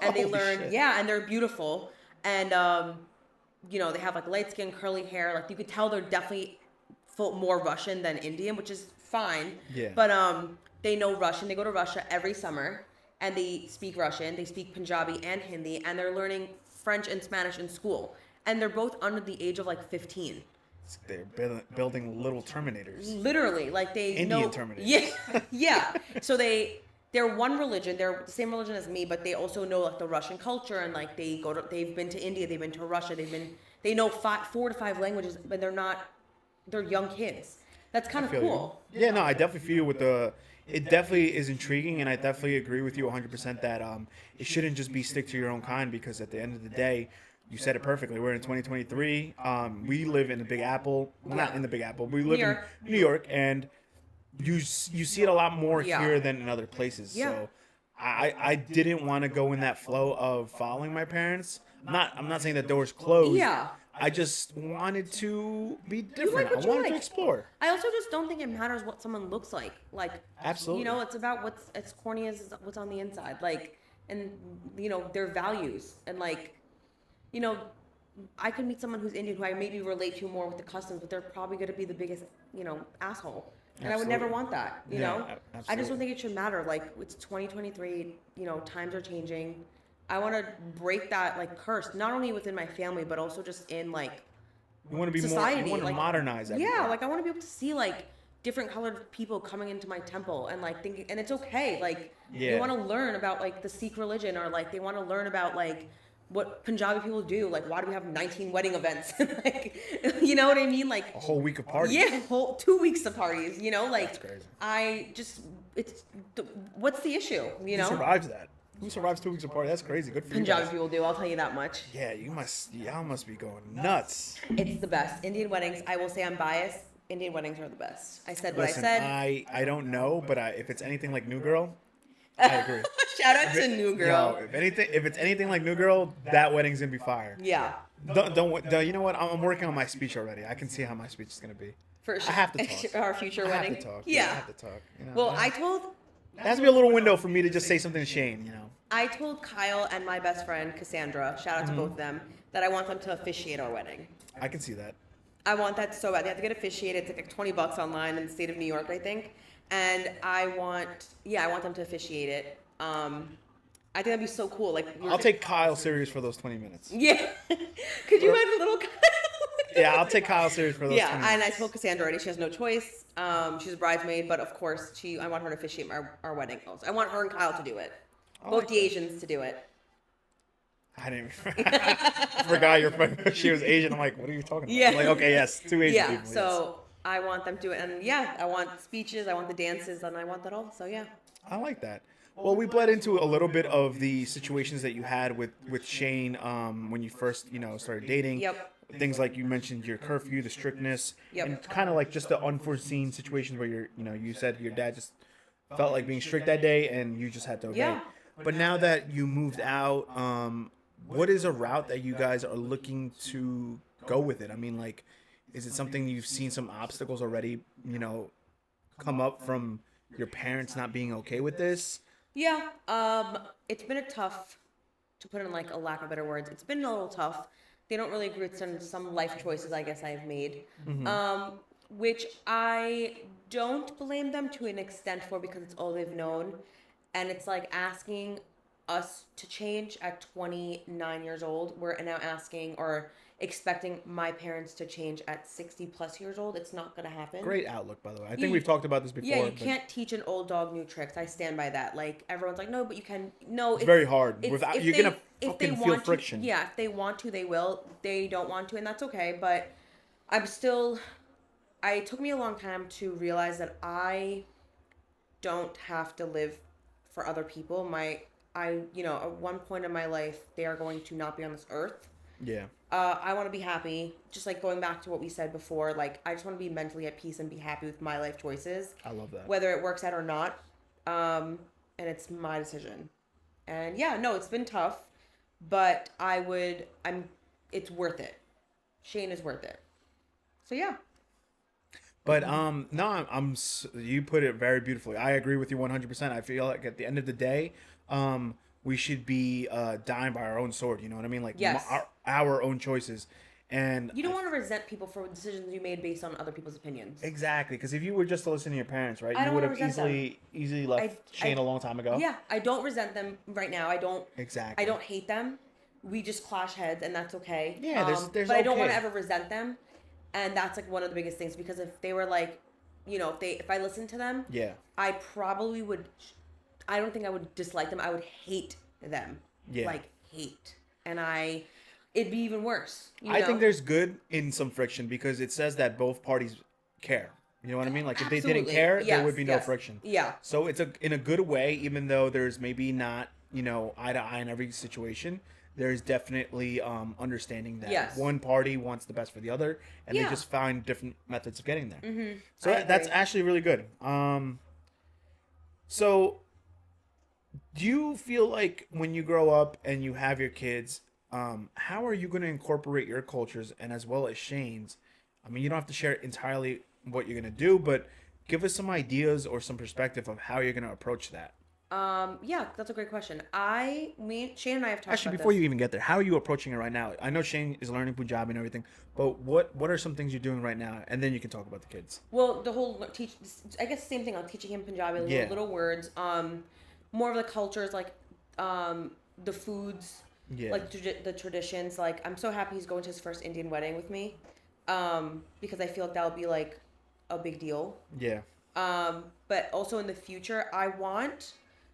and they Holy learned, shit. yeah, and they're beautiful, and they have like light skin, curly hair, like you could tell they're definitely more Russian than Indian, which is fine, Yeah. but they know Russian. They go to Russia every summer, and they speak Russian, they speak Punjabi and Hindi, and they're learning French and Spanish in school, and they're both under the age of like 15. They're building little Terminators. Literally, like they Indian know. Terminators. Yeah, yeah. So they're one religion. They're the same religion as me, but they also know like the Russian culture, and like they've been to India, they've been to Russia, they know 4 to 5 languages, but they're young kids. That's kind of Feel cool. you. Yeah, no, I definitely feel you with the. It definitely is intriguing, and I definitely agree with you 100% that it shouldn't just be stick to your own kind, because at the end of the day, you said it perfectly. We're in 2023. We live in the Big Apple. Well, not in the Big Apple. We live in New York, and you see it a lot more Yeah. here than in other places. Yeah. So I didn't want to go in that flow of following my parents. I'm not saying that doors closed. Yeah. I just wanted to be different. what I you wanted to like. explore. I also just don't think it matters what someone looks like. Like, Absolutely. it's about what's as corny as what's on the inside. Like, and their values, and like, I could meet someone who's Indian who I maybe relate to more with the customs, but they're probably going to be the biggest, asshole. And I would never want that, I just don't think it should matter. Like, it's 2023, times are changing. I want to break that, like, curse, not only within my family, but also just in, like, You want to be society. more. You want to like, modernize everything. Yeah, like, I want to be able to see, like, different colored people coming into my temple and, like, thinking, and it's okay. Like, Yeah. they want to learn about, like, the Sikh religion, or, like, they want to learn about, like, what Punjabi people do. Like, why do we have 19 wedding events? Like, you know what I mean? Like, A whole week of parties. yeah, whole 2 weeks of parties, like, That's crazy. what's the issue, Who survives that? Who survives 2 weeks of party? That's crazy. Good for you Punjabi guys. people do, I'll tell you that much. Yeah, y'all must be going nuts. It's the best. Indian weddings, I will say I'm biased. Indian weddings are the best. I said what Listen, I said. I don't know, but if it's anything like New Girl, I agree. Shout out to New Girl. Yo, if it's anything like New Girl, that wedding's gonna be fire. Yeah, Don't you know what? I'm working on my speech already. I can see how my speech is gonna be. for sure. I have to talk. Our future I wedding. have to talk. Yeah. I have to talk. Well, I told There has to be a little window for me to just say something to Shane. Kyle and my best friend Cassandra, shout out to both of them, that I want them to officiate our wedding. I can see that. I want that so bad. They have to get officiated. It's like $20 online in the state of New York, I think. And I want them to officiate it. I think that'd be so cool. Like, I'll take Kyle serious for those 20 minutes. Yeah. Could you imagine a little Kyle? Yeah, I'll take Kyle serious for those 20 Yeah, minutes. and I told Cassandra already. She has no choice. She's a bridesmaid, but of course, I want her to officiate our wedding. Also, I want her and Kyle to do it. Both the Asians to do it. I didn't even I forgot your friend. She was Asian. I'm like, what are you talking about? Yeah. I'm like, okay, yes, 2 Asian Yeah, people. so I want them to do it. And yeah, I want speeches, I want the dances, and I want that all. So yeah. yes. I like that. Well, we bled into a little bit of the situations that you had with Shane when you first, started dating. Yep. Things like you mentioned your curfew, the strictness, Yep. and kind of like just the unforeseen situations where you said your dad just felt like being strict that day and you just had to obey. Yeah. But now that you moved out, what is a route that you guys are looking to go with it? I mean, like, is it something you've seen some obstacles already, come up from your parents not being okay with this? Yeah, it's been to put in like a lack of better words, it's been a little tough. They don't really agree with some life choices I guess I've made, which I don't blame them to an extent for, because it's all they've known. And it's like asking us to change at 29 years old. We're now asking or expecting my parents to change at 60 plus years old. It's not going to happen. Great outlook, by the way. I think we've talked about this before. Yeah, you can't teach an old dog new tricks. I stand by that. Like, everyone's like, no, but you can. No, it's very hard. You're going to fucking feel friction. Yeah, if they want to, they will. They don't want to, and that's okay. But it took me a long time to realize that I don't have to live for other people. At one point in my life, they are going to not be on this earth. Yeah. I want to be happy. Just like going back to what we said before, like I just want to be mentally at peace and be happy with my life choices, I love that. whether it works out or not. And it's my decision. And yeah, no, it's been tough, but it's worth it. Shane is worth it. So yeah. But no, you put it very beautifully. I agree with you 100%. I feel like at the end of the day, we should be dying by our own sword. You know what I mean? Like Yes. our own choices. And You don't want to resent people for decisions you made based on other people's opinions. exactly, because if you were just to listen to your parents, right, I you don't would wanna have resent easily left Shane a long time ago. Yeah, I don't resent them right now. Exactly. I don't hate them. We just clash heads, and that's okay. Yeah, there's but I don't want okay. to ever resent them, and that's like one of the biggest things because if they were like, if I listened to them, Yeah. I probably would. I don't think I would dislike them. I would hate them. Yeah. Like hate, and it'd be even worse. I think there's good in some friction because it says that both parties care. You know what I mean? Like if they didn't Absolutely. care, there Yes, would be no yes. friction. Yeah. So it's in a good way, even though there's maybe not, eye to eye in every situation. There's definitely understanding that Yes. one party wants the best for the other, and they Yeah. just find different methods of getting there. Mm-hmm. So that's agree. actually really good. So do you feel like when you grow up and you have your kids, how are you going to incorporate your cultures and as well as Shane's? I mean, you don't have to share entirely what you're going to do, but give us some ideas or some perspective of how you're going to approach that. Yeah, that's a great question. Shane and I have talked Actually, about before this. you even get there, how are you approaching it right now? I know Shane is learning Punjabi and everything, but what are some things you're doing right now? And then you can talk about the kids. Well, the whole I guess same thing. I'm teaching him Punjabi, Yeah. little words. More of the cultures, like, the foods, Yeah. like the traditions. Like, I'm so happy he's going to his first Indian wedding with me, because I feel like that'll be like a big deal. Yeah. But also in the future,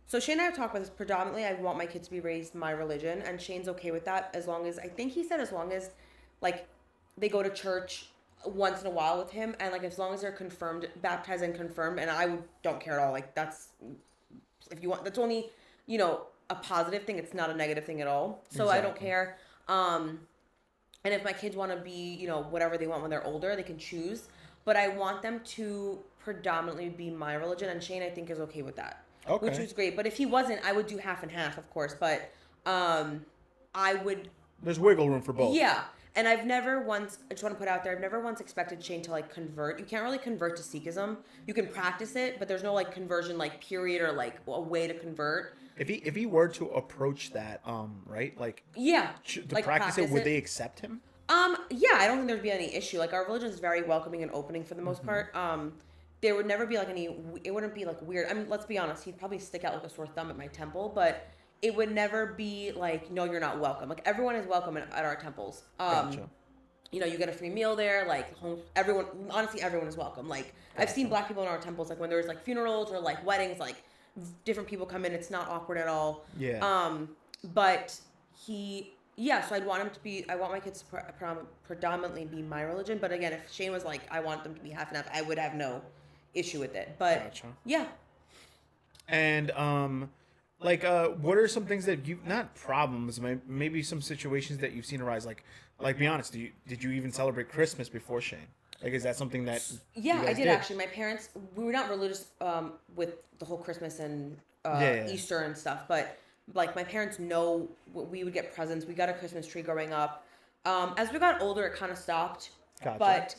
so Shane and I have talked about this predominantly. I want my kids to be raised my religion, and Shane's okay with that as long as, I think he said, as long as, like, they go to church once in a while with him, and like as long as they're baptized and confirmed, and don't care at all. Like that's, if you want, that's only, a positive thing. It's not a negative thing at all. So I don't Exactly. care. And if my kids want to be, whatever they want when they're older, they can choose. But I want them to predominantly be my religion, and Shane, I think, is okay with that. Okay. Which was great. But if he wasn't, I would do half and half, of course. But I would. There's wiggle room for both. Yeah. And I just want to put out there, I've never once expected Shane to like convert. You can't really convert to Sikhism. You can practice it, but there's no like conversion like period or like a way to convert. If he were to approach that, right, like Yeah. to like practice it, would they accept him? Yeah, I don't think there'd be any issue. Like our religion is very welcoming and opening for the most part. There would never be like it wouldn't be like weird. I mean, let's be honest, he'd probably stick out like a sore thumb at my temple, but it would never be like, no, you're not welcome. Like everyone is welcome at our temples. Gotcha. You get a free meal there. Like honestly, everyone is welcome. Like I've seen Black people in our temples. Like when there's like funerals or like weddings, like different people come in. It's not awkward at all. Yeah. But so I want my kids to predominantly be my religion. But again, if Shane was like, I want them to be half and half, I would have no issue with it. But Gotcha. yeah. And what are some things that not problems, maybe some situations that you've seen arise? Like be honest, did you even celebrate Christmas before Shane? Like, is that something that Yeah, you I guys did actually. My parents, we were not religious with the whole Christmas and Yeah. Easter and stuff, but like my parents know we would get presents. We got a Christmas tree growing up. As we got older, it kind of stopped. Gotcha. But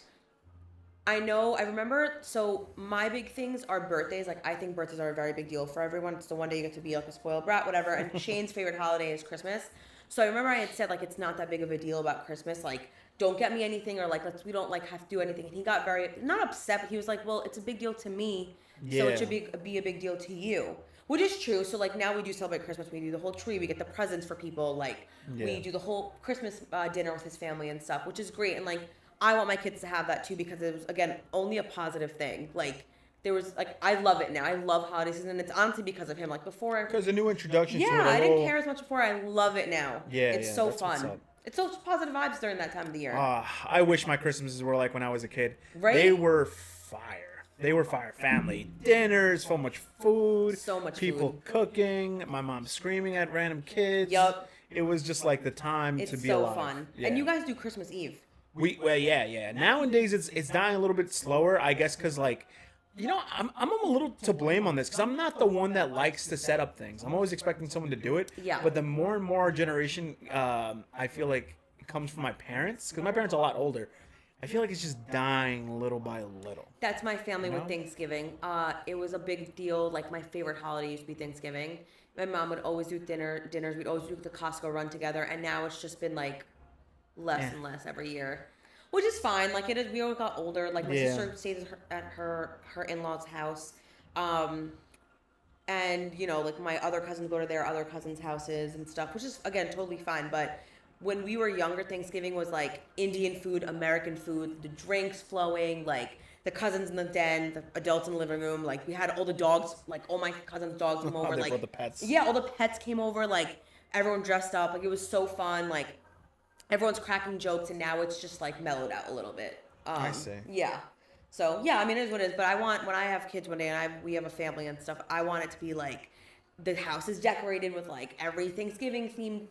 I remember, so my big things are birthdays. Like I think birthdays are a very big deal for everyone. It's the one day you get to be like a spoiled brat, whatever. And Shane's favorite holiday is Christmas. So I remember I had said like, it's not that big of a deal about Christmas. Like, don't get me anything, or like, we don't like have to do anything. And he got very, not upset, but he was like, well, it's a big deal to me. So Yeah. it should be a big deal to you. Which is true. So like now we do celebrate Christmas. We do the whole tree. We get the presents for people. Like Yeah. we do the whole Christmas dinner with his family and stuff, which is great. And like I want my kids to have that too, because it was, again, only a positive thing. Like there was like, I love it now. I love holiday season, and it's honestly because of him. Like before, Because the new introduction to it. I didn't care as much before. I love it now. Yeah, it's yeah, so that's what's fun. up. It's so positive vibes during that time of the year. I wish my Christmases were like when I was a kid. Right? They were fire. They were fire. Family dinners, so much food, So much people food. cooking, my mom screaming at random kids. Yup. It was just like the time It's to be so alive. fun. Yeah. And you guys do Christmas Eve. Yeah. Nowadays it's dying a little bit slower, I guess, because like, I'm a little to blame on this because I'm not the one that likes to set up things. I'm always expecting someone to do it. Yeah. But the more and more generation, I feel like it comes from my parents because my parents are a lot older. I feel like it's just dying little by little. That's my family You with know? Thanksgiving. It was a big deal. Like my favorite holiday used to be Thanksgiving. My mom would always do dinners. We'd always do the Costco run together, and now it's just been like less Yeah. and less every year, which is fine. Like it is. We all got older. Like my Yeah. sister stays at her in-laws' house, and like my other cousins go to their other cousins' houses and stuff, which is again totally fine. But when we were younger, Thanksgiving was like Indian food, American food, the drinks flowing, like the cousins in the den, the adults in the living room. Like we had all the dogs, like all my cousins' dogs came over. They Like brought the pets. yeah, all the pets came over. Like everyone dressed up. Like it was so fun. Like everyone's cracking jokes, and now it's just like mellowed out a little bit. I see. Yeah. So yeah, I mean it is what it is. But I want when I have kids one day and we have a family and stuff, I want it to be like the house is decorated with like every Thanksgiving themed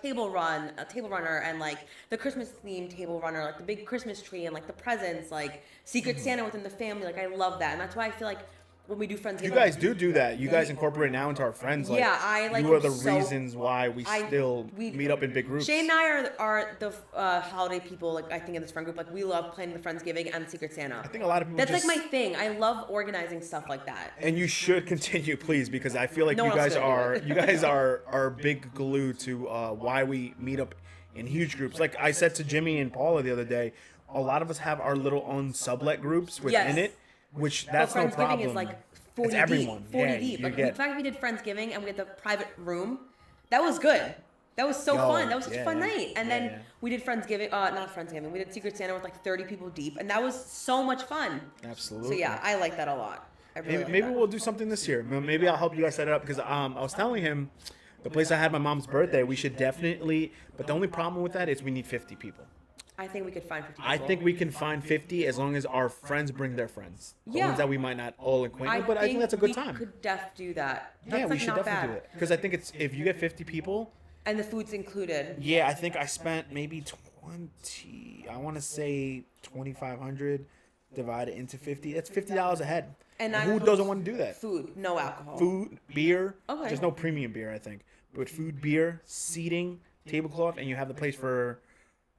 table runner, and like the Christmas themed table runner, like the big Christmas tree and like the presents, like Secret Santa within the family. Like I love that, and that's why I feel like when we do Friendsgiving, You guys do that. You guys incorporate now into our friends. Like, Yeah, I like You are them the so- reasons why we still meet up in big groups. Shane and I are the holiday people. Like I think in this friend group, like we love planning the Friendsgiving and Secret Santa. I think a lot of people That's just, like my thing. I love organizing stuff like that. and you should continue, please, because I feel like No you one else guys is gonna are do you guys are big glue to why we meet up in huge groups. Like I said to Jimmy and Paula the other day, a lot of us have our little own sublet groups within Yes. it, which that's no Friendsgiving problem. is like 40 It's everyone. deep. 40 Yeah, deep. you Like get- the fact we did Friendsgiving and we had the private room, that was good. That was so fun. That was such a fun night. And then we did Friendsgiving, not Friendsgiving. We did Secret Santa with like 30 people deep, and that was so much fun. Absolutely. So yeah, I like that a lot. I really like Maybe that. we'll do something this year. Maybe I'll help you guys set it up because I was telling him the place I had my mom's birthday, we should definitely. But the only problem with that is we need 50 people. I think we could find 50 I people. think we can find 50 as long as our friends bring their friends. The Yeah. ones that we might not all acquaint with, but I think that's a good time. We could do that. That's Yeah, we like should not definitely bad. do it. Because I think it's if you get 50 people, And the food's included. yeah, I think I spent maybe 20, I want to say 2,500 divided into 50. That's $50 a head. And Who I'm- doesn't want to do that? Food, no alcohol. Food, beer. Okay. There's no premium beer, I think. But food, beer, seating, tablecloth, and you have the place for,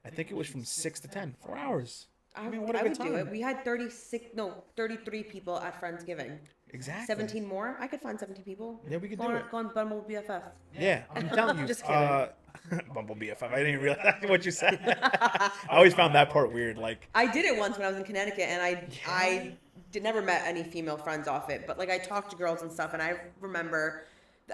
I think it was from 6 to 10, 4 hours. I mean, what a I good would do time. it. We had 33 people at Friendsgiving. Exactly. 17 more? I could find 17 people. Yeah, we could go do on, it. Go on Bumble BFF. Yeah, I'm telling you. Just kidding. Bumble BFF. I didn't even realize what you said. I always found that part weird. Like, I did it once when I was in Connecticut, and I never met any female friends off it. But like I talked to girls and stuff, and I remember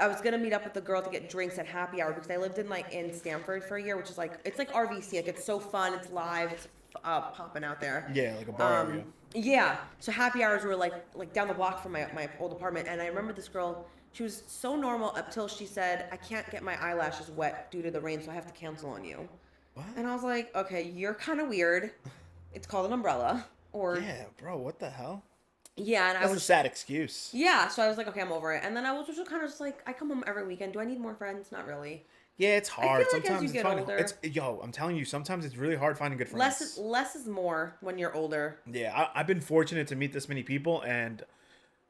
I was gonna meet up with a girl to get drinks at happy hour because I lived in Stamford for a year, which is like it's like RVC. Like it's so fun. It's live. It's popping out there. yeah, like a bar area. Yeah. So happy hours were like down the block from my old apartment, and I remember this girl. She was so normal up till she said, "I can't get my eyelashes wet due to the rain, so I have to cancel on you." What? And I was like, "Okay, you're kind of weird. It's called an umbrella." Or Yeah, bro, what the hell? yeah, and I That's was a sad excuse. yeah. So I was like, "Okay, I'm over it." And then I was just kind of just like, I come home every weekend. Do I need more friends? Not really. Yeah, it's hard. feel like as Sometimes you it's get finding. older- I'm telling you, sometimes it's really hard finding good friends. Less is more when you're older. Yeah, I've been fortunate to meet this many people, and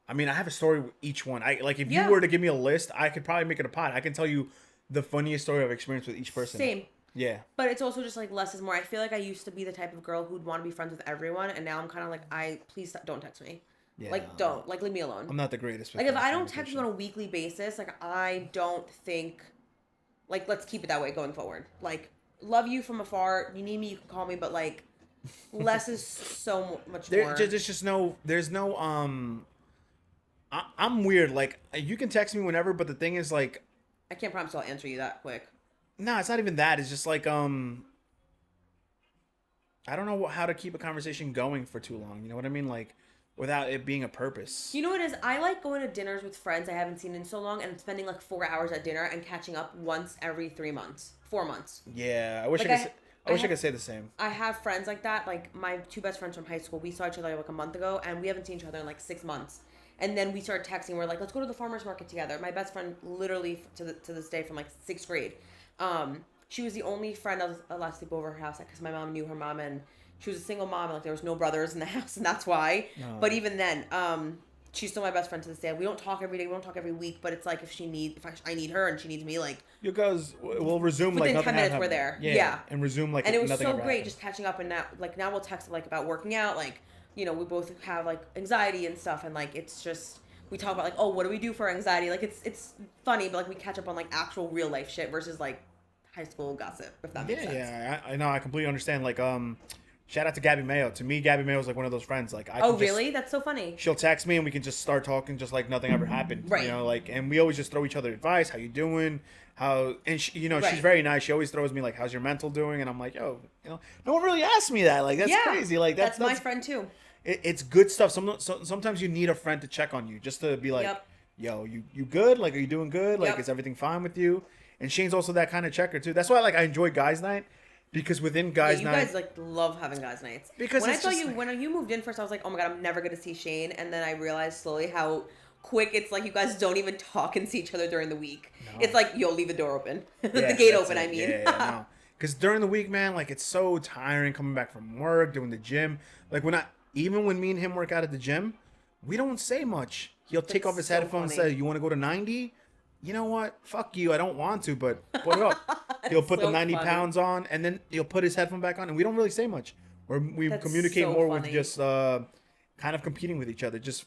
I mean, I have a story with each one. If Yeah. you were to give me a list, I could probably make it a pod. I can tell you the funniest story I've experienced with each person. Same. Yeah. But it's also just like less is more. I feel like I used to be the type of girl who'd want to be friends with everyone, and now I'm kind of like, please don't text me. Yeah. Like don't leave me alone. I'm not the greatest. With Like if that I don't text you communication. on a weekly basis, like I don't think, like let's keep it that way going forward. Like love you from afar. You need me, you can call me, but like less is so much more. There's just no. There's no. I'm weird. Like you can text me whenever, but the thing is, like, I can't promise I'll answer you that quick. no, it's not even that. It's just like I don't know how to keep a conversation going for too long. You know what I mean? Like without it being a purpose. You know what it is? I like going to dinners with friends I haven't seen in so long and spending like 4 hours at dinner and catching up once every 3 months, 4 months. Yeah, I wish Like I could. I wish I could say the same. I have friends like that. Like my two best friends from high school, we saw each other like a month ago, and we haven't seen each other in like 6 months. And then we started texting. We're like, let's go to the farmers market together. My best friend, literally to this day, from like sixth grade. She was the only friend I was allowed to sleep over her house because my mom knew her mom, and she was a single mom, and like there was no brothers in the house, and that's why. No. But even then, she's still my best friend to this day. We don't talk every day. We don't talk every week. But it's like if I need her and she needs me, like You guys will resume within like 10 nothing minutes happened. we're there. Yeah, Yeah. and resume like and it was nothing so ever great happened. just catching up. And now we'll text like about working out. Like we both have like anxiety and stuff, and like it's just we talk about like, oh, what do we do for anxiety? Like it's funny, but like we catch up on like actual real life shit versus like high school gossip, if that makes sense. Yeah, I know. I completely understand. Like, shout out to Gabby Mayo. To me, Gabby Mayo is like one of those friends. Like, I Oh, can just- really? That's so funny. she'll text me and we can just start talking just like nothing ever happened. Right. You know, like, and we always just throw each other advice. How you doing? And she, Right. she's very nice. She always throws me like, how's your mental doing? And I'm like, yo, no one really asked me that. Like, that's Yeah, crazy. Like, that's my friend too. it's good stuff. Sometimes you need a friend to check on you just to be like, Yep. yo, you good? Like, are you doing good? Like, Yep. is everything fine with you? And Shane's also that kind of checker too. That's why like I enjoy guys' night because within guys' You night, guys like love having guys' nights. Because when I it's saw just you like- when you moved in first, I was like, oh my god, I'm never gonna see Shane. And then I realized slowly how quick it's like you guys don't even talk and see each other during the week. No. It's like you'll leave the door open, Yeah, the gate that's open. it. I mean, Yeah, no. Because during the week, man, like it's so tiring coming back from work, doing the gym. Like even when me and him work out at the gym, we don't say much. He'll take That's off his so headphones and funny. say, "You want to go to 90?" You know what? Fuck you. I don't want to, but put it up. He'll put the so 90 funny. pounds on, and then he'll put his headphone back on, and we don't really say much. We That's communicate so more funny. with just kind of competing with each other. Just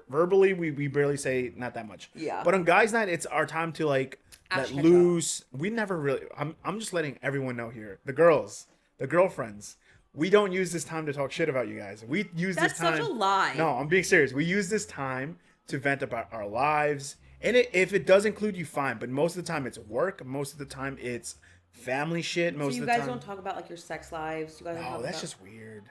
verbally, we barely say not that much. Yeah. But on guys' night, it's our time to like let Actually catch loose. We never really. I'm just letting everyone know here. The girls, the girlfriends. We don't use this time to talk shit about you guys. We use That's this time. such a lie. No, I'm being serious. We use this time to vent about our lives. And if it does include you, fine. But most of the time it's work. Most of the time it's family shit. Most So you of the guys time. don't talk about like your sex lives. You guys don't No, talk that's about... just weird.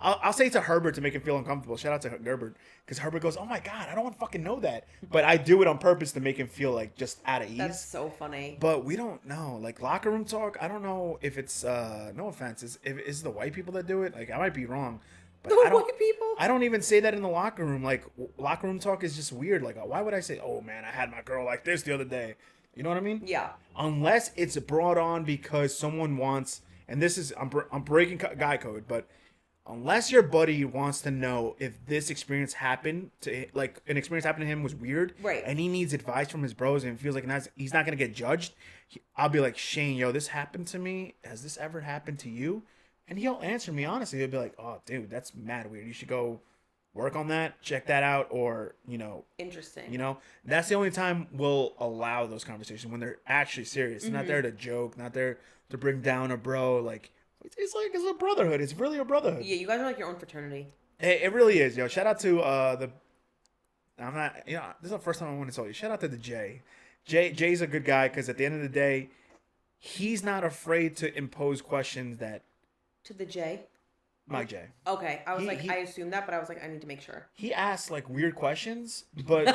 I'll say it to Herbert to make him feel uncomfortable. Shout out to Herbert. Because Herbert goes, oh my God, I don't want to fucking know that. But I do it on purpose to make him feel like just out of ease. That's so funny. But we don't know. Like locker room talk, I don't know if it's, no offense, is the white people that do it? Like I might be wrong. But The I don't, white people? I don't even say that in the locker room. Like locker room talk is just weird. Like why would I say, oh man, I had my girl like this the other day? You know what I mean? Yeah. Unless it's brought on because someone wants, and this is I'm breaking guy code, but unless your buddy wants to know if this experience happened to like an experience happened to him was weird, Right. and he needs advice from his bros and feels like he's not gonna get judged, I'll be like, Shane, yo, this happened to me. Has this ever happened to you? And he'll answer me honestly. He'll be like, oh, dude, that's mad weird. You should go work on that, check that out, or Interesting. that's the only time we'll allow those conversations when they're actually serious. Not there to joke, not there to bring down a bro. Like it's a brotherhood. It's really a brotherhood. Yeah, you guys are like your own fraternity. It really is, yo. Shout out to I'm not, this is the first time I want to tell you. Shout out to the Jay. Jay's a good guy because at the end of the day, he's not afraid to impose questions that To the J. Mike Jay. Okay, I was He- I assumed that, but I was like, I need to make sure. He asks like weird questions, but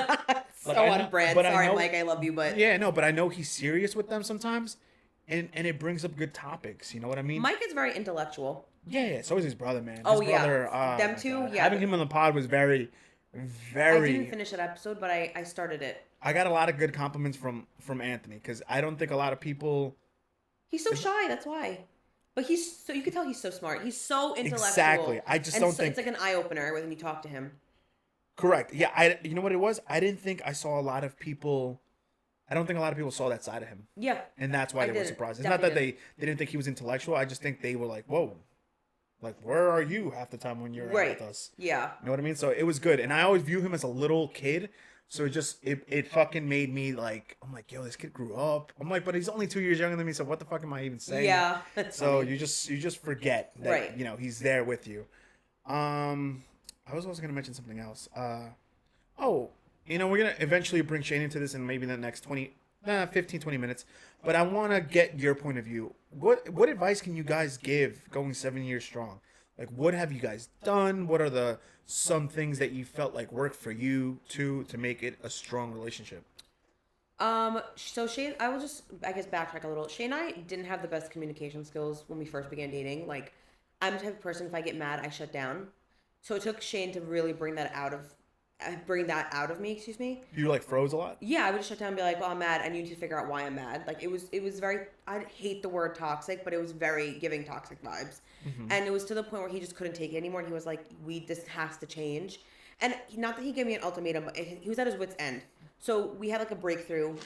So I know- on brand. but I Sorry, know- Mike, I love you, but yeah, no, but I know he's serious with them sometimes, and it brings up good topics. You know what I mean? Mike is very intellectual. Yeah. So is his brother, man. Oh, His yeah. brother, Them my two, God. yeah. Having him on the pod was very. I didn't finish that episode, but I started it. I got a lot of good compliments from Anthony because I don't think a lot of people. He's so shy, that's why. But you can tell he's so smart. He's so intellectual. Exactly. I just And don't so, think. it's like an eye opener when you talk to him. Correct. Yeah. You know what it was? I didn't think I saw a lot of people. I don't think a lot of people saw that side of him, Yeah. and that's why I they were didn't. surprised. It's not that Definitely they didn't think he was intellectual. I just think they were like, whoa, like where are you half the time when you're out Right. with us? Yeah. You know what I mean? So it was good. And I always view him as a little kid. So it fucking made me like, I'm like, yo, this kid grew up. I'm like, but he's only 2 years younger than me. So what the fuck am I even saying? Yeah. That's So funny. you just forget that, Right. he's there with you. I was also going to mention something else. We're going to eventually bring Shane into this in maybe the next 15, 20 minutes. But I want to get your point of view. What advice can you guys give going 7 years strong? Like, what have you guys done? What are some things that you felt like worked for you to make it a strong relationship? So Shane, I will just, I guess, backtrack a little. Shane and I didn't have the best communication skills when we first began dating. Like, I'm the type of person, if I get mad, I shut down. So it took Shane to really bring that out of me, excuse me. You like froze a lot? Yeah, I would just shut down and be like, well, I'm mad, and you need to figure out why I'm mad. Like, it was very, I hate the word toxic, but it was very giving toxic vibes. And it was to the point where he just couldn't take it anymore, and he was like, this has to change. And not that he gave me an ultimatum, but he was at his wit's end. So we had like a breakthrough,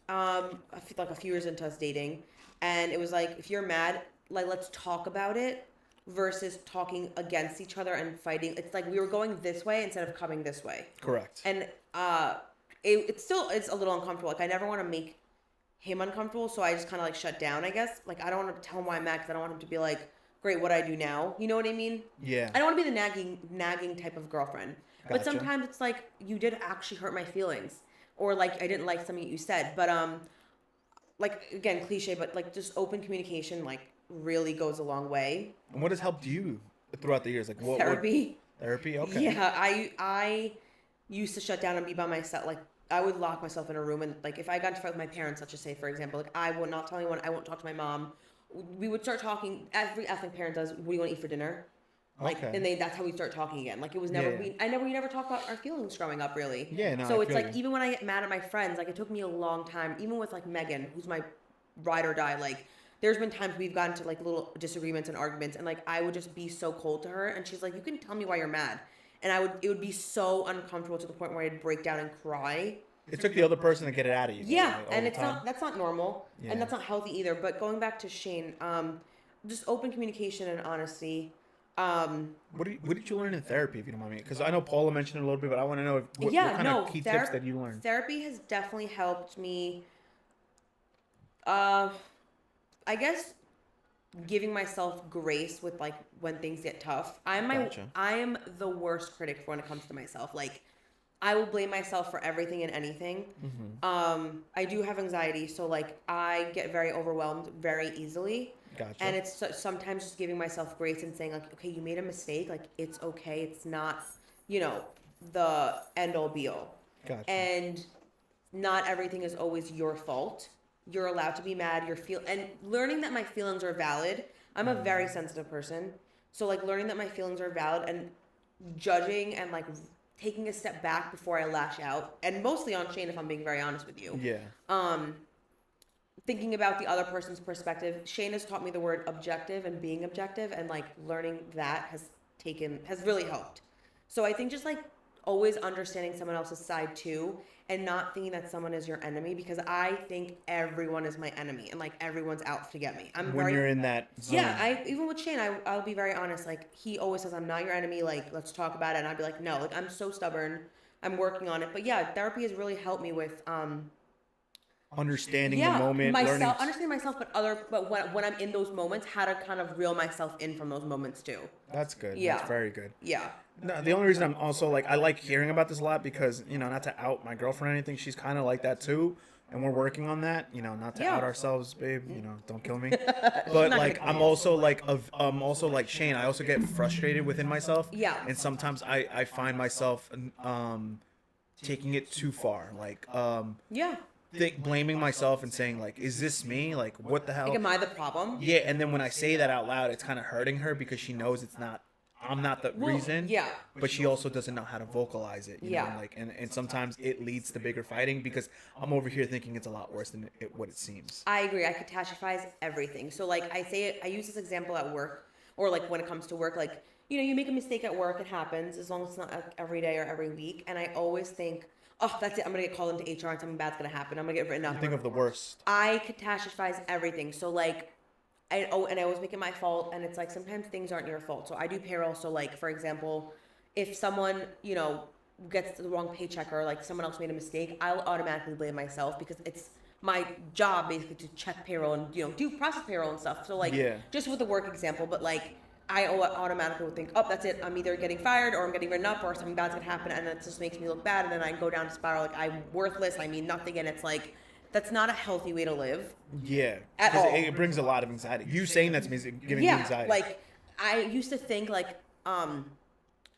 like a few years into us dating, and it was like, if you're mad, like let's talk about it, versus talking against each other and fighting. It's like we were going this way instead of coming this way. Correct. And it's a little uncomfortable. Like I never want to make him uncomfortable, so I just kind of like shut down. I guess like I don't want to tell him why I'm mad because I don't want him to be like, great, what do I do now? You know what I mean? Yeah. I don't want to be the nagging type of girlfriend. But Gotcha. sometimes it's like you did actually hurt my feelings, or like I didn't like something you said. But like again, cliche, but like just open communication like really goes a long way. And what has helped you throughout the years? Like what? Therapy. Therapy. Okay. Yeah, I used to shut down and be by myself. Like I would lock myself in a room and like if I got into fight with my parents, let's just say for example, like I would not tell anyone. I won't talk to my mom. We would start talking. Every ethnic parent does. What do you want to eat for dinner? Like, Okay. and that's how we start talking again. Like it was never, we never talk about our feelings growing up really. Yeah, no, so I it's feel like, you. even when I get mad at my friends, like it took me a long time, even with like Megan, who's my ride or die, like there's been times we've gotten to like little disagreements and arguments and like I would just be so cold to her and she's like, you can tell me why you're mad. And it would be so uncomfortable to the point where I'd break down and cry. It took the other person to get it out of you. Yeah. Like, all And the it's time. that's not normal Yeah. and that's not healthy either. But going back to Shane, just open communication and honesty. What did you learn in therapy, if you don't mind me? Because I know Paula mentioned it a little bit, but I want to know what kind of key tips that you learned. Therapy has definitely helped me. I guess giving myself grace with like when things get tough. Gotcha. I am the worst critic when it comes to myself. Like I will blame myself for everything and anything. I do have anxiety, so like I get very overwhelmed very easily. Gotcha. And it's sometimes just giving myself grace and saying like, okay, you made a mistake. Like it's okay. It's not, the end all be all. Gotcha. And not everything is always your fault. You're allowed to be mad. And learning that my feelings are valid. I'm a very sensitive person. So like learning that my feelings are valid and judging and like taking a step back before I lash out. And mostly on Shane, if I'm being very honest with you. Yeah. Thinking about the other person's perspective. Shane has taught me the word objective and being objective, and like learning that has really helped. So I think just like always understanding someone else's side too, and not thinking that someone is your enemy, because I think everyone is my enemy and like everyone's out to get me. When you're in that zone. Yeah, even with Shane, I'll be very honest. Like he always says, I'm not your enemy. Like let's talk about it. And I'd be like, no, like I'm so stubborn. I'm working on it. But yeah, therapy has really helped me with understanding the moment, myself, understanding myself, but when I'm in those moments, how to kind of reel myself in from those moments too. That's good. Yeah. That's very good. Yeah. No, the only reason I'm also like, I like hearing about this a lot because, not to out my girlfriend or anything, she's kind of like that too. And we're working on that, not to out ourselves, babe, don't kill me. But like, I'm also like Shane, I also get frustrated within myself. Yeah. And sometimes I find myself, taking it too far. Like, Yeah. blaming myself and saying like, is this me? Like, what the hell? Like, am I the problem? Yeah, and then when I say that out loud, it's kind of hurting her because she knows I'm not the reason. Yeah. But she also doesn't know how to vocalize it. You know? Yeah. Like, and sometimes it leads to bigger fighting because I'm over here thinking it's a lot worse than what it seems. I agree. I catastrophize everything. So like I use this example at work, or like when it comes to work, like, you make a mistake at work, it happens, as long as it's not like every day or every week. And I always think, oh, that's it, I'm gonna get called into HR and something bad's gonna happen. I'm gonna get written up. You think of the worst. I catastrophize everything. So like, and I always make it my fault. And it's like, sometimes things aren't your fault. So I do payroll. So like, for example, if someone, gets the wrong paycheck or like someone else made a mistake, I'll automatically blame myself because it's my job basically to check payroll and, do process payroll and stuff. So like, just with the work example, but like, I automatically would think, oh, that's it. I'm either getting fired or I'm getting written up or something bad's gonna happen. And that just makes me look bad. And then I go down a spiral. Like, I'm worthless. I mean nothing. And it's like, that's not a healthy way to live. Yeah. At Because all. it brings a lot of anxiety. You saying that's giving you anxiety. Like I used to think like,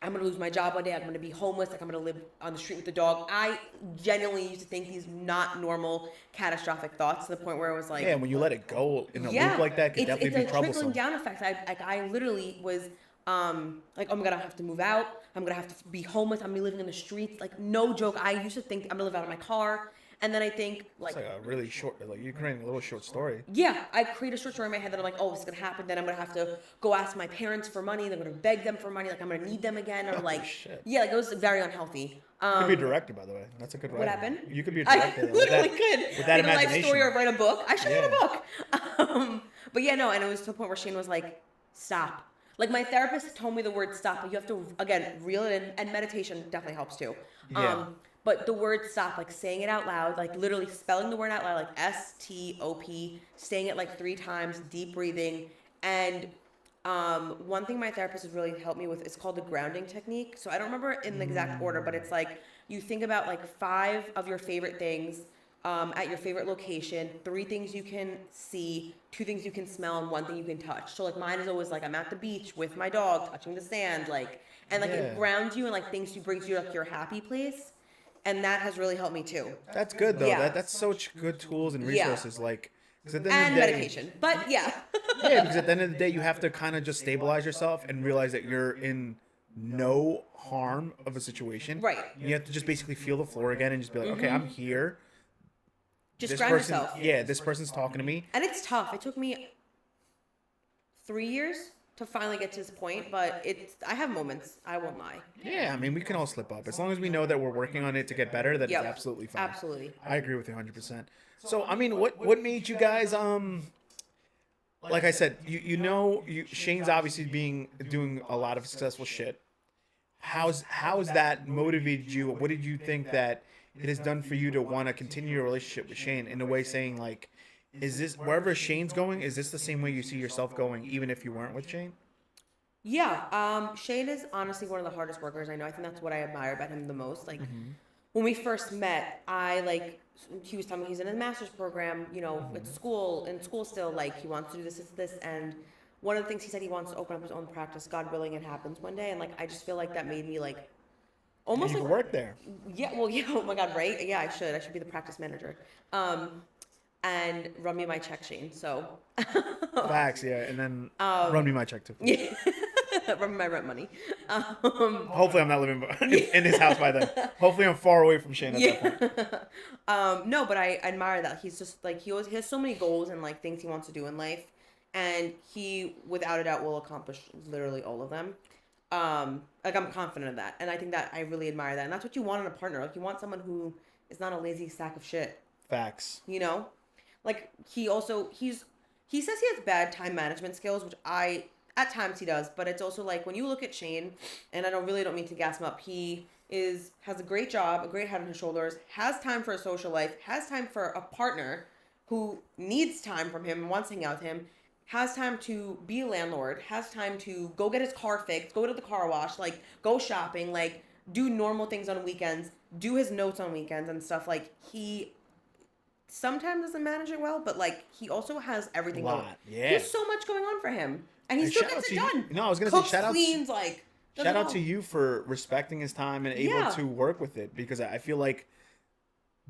I'm gonna lose my job one day. I'm gonna be homeless. Like I'm gonna live on the street with the dog. I genuinely used to think these not normal, catastrophic thoughts to the point where it was Yeah, like, and when you let it go in a loop yeah, like that, it could it's definitely a be trickling troublesome. down effect. I literally was like, oh my god, I have to move out. I'm gonna have to be homeless. I'm gonna be living in the streets. Like no joke. I used to think I'm gonna live out of my car, and then I think It's like, like a really short, like you're creating a little short story. yeah, I create a short story in my head that I'm like, oh, this is gonna happen. Then I'm gonna have to go ask my parents for money. Then I'm gonna beg them for money. Like I'm gonna need them again, or Oh like, shit. yeah, like it was very unhealthy. You could be a director, by the way. That's a good What writer. happened? You could be a I director with literally that, could with that make a life imagination. story or write a book. I should write a Yeah. book. But yeah, no, and it was to the point where Shane was like, stop. Like my therapist told me the word stop, but you have to again reel it in, and meditation definitely helps too. Yeah. But the word stop, like saying it out loud, like literally spelling the word out loud, like STOP, saying it like 3 times, deep breathing, and one thing my therapist has really helped me with is called the grounding technique. So I don't remember in the exact order, but it's like you think about like 5 of your favorite things at your favorite location, 3 things you can see, 2 things you can smell, and 1 thing you can touch. So like mine is always like I'm at the beach with my dog, touching the sand, like, and like Yeah. it grounds you and like things you brings you to like your happy place, and that has really helped me too. That's good though. Yeah. That's such good tools and Yeah. resources. Like, because at the end And of the day, medication, but yeah. yeah, because at the end of the day, you have to kind of just stabilize yourself and realize that you're in no harm of a situation. Right. You have to just basically feel the floor again and just be like, okay, I'm here. Just This ground person, yourself. yeah, this person's talking to me. And it's tough. It took me 3 years to finally get to this point, but I have moments. I won't lie. Yeah, I mean, we can all slip up as long as we know that we're working on it to get better. That Yep. it's absolutely fine. Absolutely. I agree with you 100%. So, I mean, what made you guys like I said, Shane's obviously doing a lot of successful shit. How's that motivated you? What did you think that it has done for you to want to continue your relationship with Shane in a way saying like, is this wherever Shane's going, is this the same way you see yourself going even if you weren't with Shane? Yeah. Shane is honestly one of the hardest workers I know. I think that's what I admire about him the most. Like when we first met, he was telling me he's in his master's program, at school, still, like he wants to do this, and one of the things he said he wants to open up his own practice, God willing, it happens one day, and like I just feel like that made me like almost You like can work there. yeah, well, yeah, oh my God, right? Yeah, I should be the practice manager, and run me my check, Shane. So Facts, yeah, and then run me my check too. yeah, run me my rent money. Hopefully, I'm not living in his house by then. Hopefully, I'm far away from Shane at that point. No, but I admire that. He's just like he has so many goals and like things he wants to do in life, and he without a doubt will accomplish literally all of them. Like I'm confident of that, and I think that I really admire that, and that's what you want in a partner. Like you want someone who is not a lazy sack of shit. Facts. Like he says he has bad time management skills, which at times he does, but it's also like when you look at Shane, and I don't mean to gas him up. He has a great job, a great head on his shoulders, has time for a social life, has time for a partner who needs time from him and wants to hang out with him, has time to be a landlord, has time to go get his car fixed, go to the car wash, like go shopping, like do normal things on weekends, do his notes on weekends and stuff. Like he sometimes doesn't manage it well, but like he also has everything going. Yeah. He has so much going on for him, and he And still shout out gets it to you- done. No, I was gonna Cooks, say shout out. cleans, like does Shout it out all. to you for respecting his time and able Yeah. to work with it because I feel like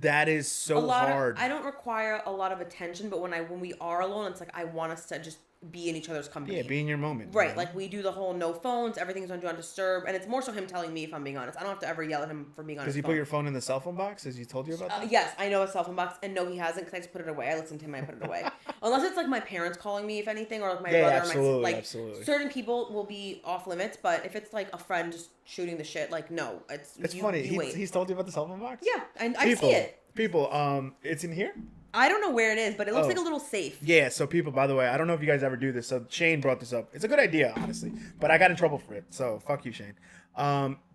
that is A so lot hard. of I don't require a lot of attention, but when we are alone, it's like I want us to just be in each other's company. Yeah, be in your moment. Right, like we do the whole no phones, everything's on do not disturb, and it's more so him telling me if I'm being honest. I don't have to ever yell at him for being honest. Does he put your phone in the cell phone box as he told you about that? Yes, I know a cell phone box, and no, he hasn't because I just put it away. I listened to him, I put it away. Unless it's like my parents calling me, if anything, or like my brother, absolutely, or my absolutely. certain people will be off limits. But if it's like a friend just shooting the shit, like no, It's you, funny. You wait. He's told you about the cell phone box? Yeah, and I see it. People, it's in here? I don't know where it is, but it looks Oh. like a little safe. Yeah, so people, by the way, I don't know if you guys ever do this. So Shane brought this up. It's a good idea, honestly. But I got in trouble for it. So fuck you, Shane.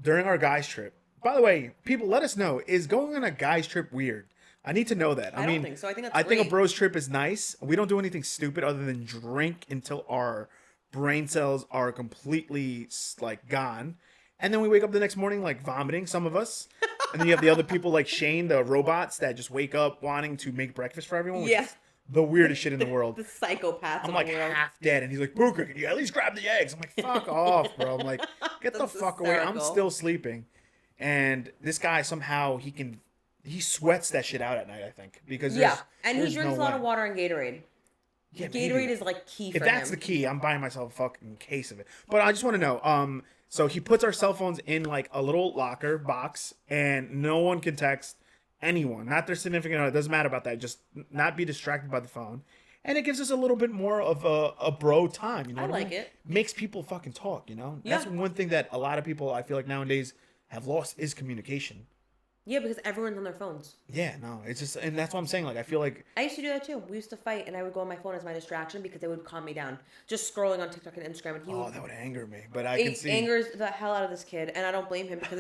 During our guys trip. By the way, people, let us know. Is going on a guys trip weird? I need to know that. I don't think so. I think that's I think a great. bros trip is nice. We don't do anything stupid other than drink until our brain cells are completely like gone. And then we wake up the next morning like vomiting, some of us. And then you have the other people like Shane, the robots that just wake up wanting to make breakfast for everyone, which Yeah. is the weirdest shit in the world. The psychopaths I'm of like the world. half dead, and he's like, Booker, can you at least grab the eggs? I'm like, fuck off, bro. I'm like, get the That's fuck away. I'm hysterical. still sleeping. And this guy somehow he sweats that shit out at night, I think. Because Yeah, and he there's drinks a no lot way. of water and Gatorade. Yeah, Gatorade maybe. is like key If for that's him. the key, I'm buying myself a fucking case of it. But I just want to know, so he puts our cell phones in like a little locker box, and no one can text anyone, not their significant other. It doesn't matter about that. Just not be distracted by the phone. And it gives us a little bit more of a bro time, you know I what like I mean? it. Makes people fucking talk, you know? Yeah. That's one thing that a lot of people I feel like nowadays have lost is communication. Yeah, because everyone's on their phones. Yeah, no, it's just, and that's what I'm saying. Like, I feel like, I used to do that too. We used to fight, and I would go on my phone as my distraction because it would calm me down. Just scrolling on TikTok and Instagram, and he oh, would. that would anger me. But I can It see. angers the hell out of this kid, and I don't blame him because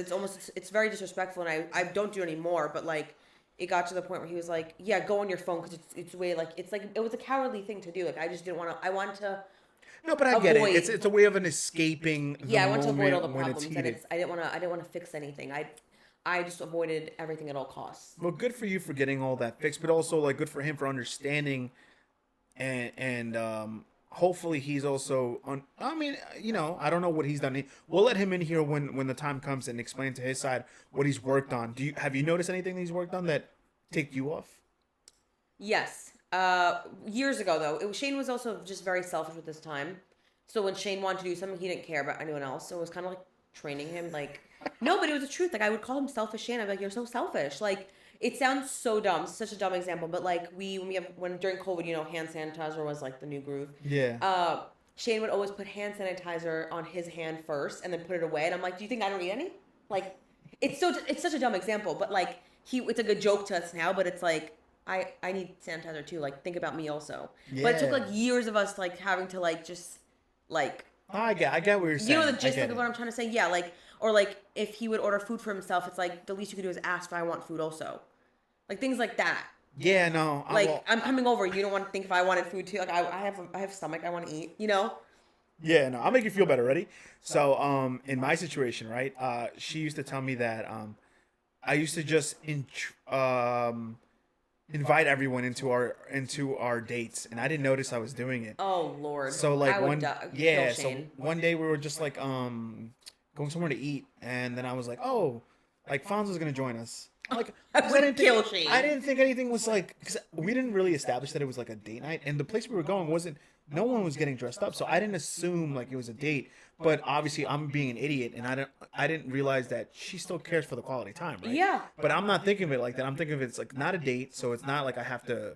it's very disrespectful, and I don't do it anymore. But like, it got to the point where he was like, "Yeah, go on your phone because it's way like it's like it was a cowardly thing to do. Like I just didn't want to. I wanted to. No, but I get it. Avoid. It's a way of an escaping the Yeah, I wanted to avoid all the moment when problems, it's and heated. I didn't want to fix anything. I just avoided everything at all costs. Well, good for you for getting all that fixed, but also like good for him for understanding, and hopefully he's also on. I mean, you know, I don't know what he's done. We'll let him in here when the time comes and explain to his side what he's worked on. Have you noticed anything that he's worked on that ticked you off? Yes. Years ago though, Shane was also just very selfish with his time. So when Shane wanted to do something, he didn't care about anyone else. So it was kind of like training him. Like, no, but it was the truth. Like I would call him selfish Shane. I'd be like, "You're so selfish." Like it sounds so dumb, such a dumb example. But like when during COVID, you know, hand sanitizer was like the new groove. Yeah. Shane would always put hand sanitizer on his hand first and then put it away. And I'm like, "Do you think I don't need any?" Like, it's such a dumb example. But like it's a good joke to us now. But it's like. I need sanitizer too. Like, think about me also. Yeah. But it took like years of us like having to like just like I get what you're saying. you know the gist I get of what I'm trying to say. Yeah, like or like if he would order food for himself, it's like the least you could do is ask if I want food also, like things like that. Yeah, no. Like I'm coming over. You don't want to think if I wanted food too. Like I have stomach. I want to eat. You know. Yeah, no, I'll make you feel better. Ready? So, in my situation, right? She used to tell me that I used to just invite everyone into our dates, and I didn't notice I was doing it. Oh Lord. So like I would one kill so Shane. one day we were just like going somewhere to eat, and then I was like, oh, like Fonzo's gonna join us. Like I 'cause would didn't kill think, Shane. I didn't think anything was like because we didn't really establish that it was like a date night, and the place we were going wasn't. No one was getting dressed up, so I didn't assume like it was a date. But obviously, I'm being an idiot, and I didn't realize that she still cares for the quality time, right? Yeah. But I'm not thinking of it like that. I'm thinking of it's like not a date, so it's not like I have to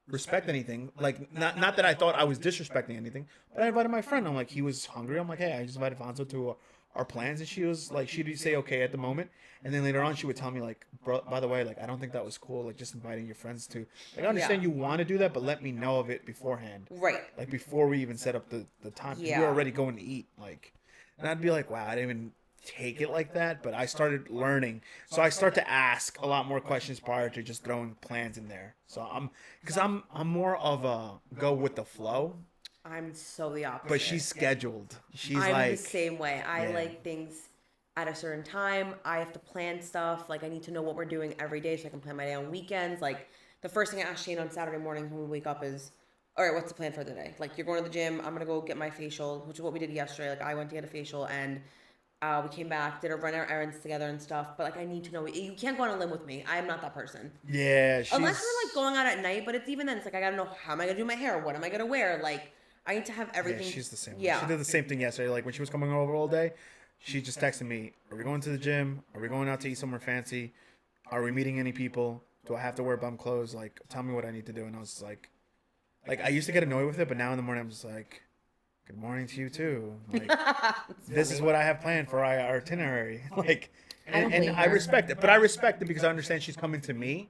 respect anything. Like not that I thought I was disrespecting anything, but I invited my friend. I'm like he was hungry. I'm like, hey, I just invited Fonzo to our plans, and she was like, she'd say okay at the moment, and then later on she would tell me like, bro, by the way, like I don't think that was cool. Like just inviting your friends to. Like I understand you want to do that, but let me know of it beforehand. Right. Like before we even set up the time, 'cause Yeah. we're already going to eat. Like, and I'd be like, wow, I didn't even take it like that, but I started learning. So I start to ask a lot more questions prior to just throwing plans in there. So I'm more of a go with the flow, I'm so the opposite. but she's scheduled. She's I'm like the same way. I yeah. like things at a certain time. I have to plan stuff. Like I need to know what we're doing every day so I can plan my day on weekends. Like the first thing I ask Shane on Saturday morning when we wake up is, all right, what's the plan for the day? Like you're going to the gym. I'm gonna go get my facial, which is what we did yesterday. Like I went to get a facial and we came back, run our errands together and stuff. But like I need to know. You can't go on a limb with me. I am not that person. Yeah, she's Unless we're like going out at night. But it's even then. It's like I gotta know how am I gonna do my hair? What am I gonna wear? Like I need to have everything. Yeah, she's the same. Yeah. She did the same thing yesterday. Like when she was coming over all day, she just texted me, "Are we going to the gym? Are we going out to eat somewhere fancy? Are we meeting any people? Do I have to wear bum clothes? Like, tell me what I need to do." And I was like I used to get annoyed with it, but now in the morning I'm just like, "Good morning to you too." Like, this is what I have planned for our itinerary. Like, and I respect it, but I respect it because I understand she's coming to me,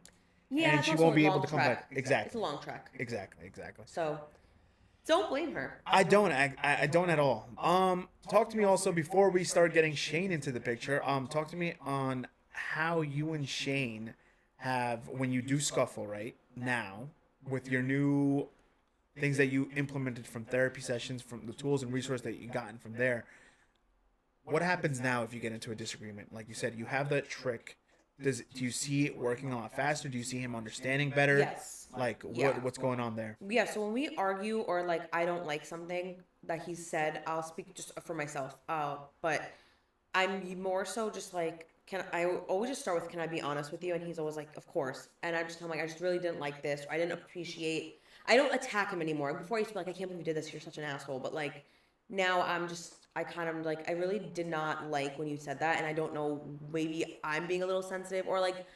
Yeah, and it's she also won't a be able long to come trek. back. Exactly. It's a long trek. Exactly. So don't blame her. I don't. I don't at all. Talk to me also before we start getting Shane into the picture. Talk to me on how you and Shane have when you do scuffle right now with your new things that you implemented from therapy sessions, from the tools and resources that you gotten from there. What happens now if you get into a disagreement? Like you said, you have that trick do you see it working a lot faster? Do you see him understanding better? Yes. Like Yeah. what's going on there? Yeah, so when we argue or like I don't like something that he said, I'll speak just for myself. But I'm more so just like, can I always just start with, can I be honest with you? And he's always like, of course. And I just tell him like, I just really didn't like this. Or I didn't appreciate. I don't attack him anymore. Before I used to be like, I can't believe you did this. You're such an asshole. But like now I kind of like, I really did not like when you said that. And I don't know, maybe I'm being a little sensitive or like,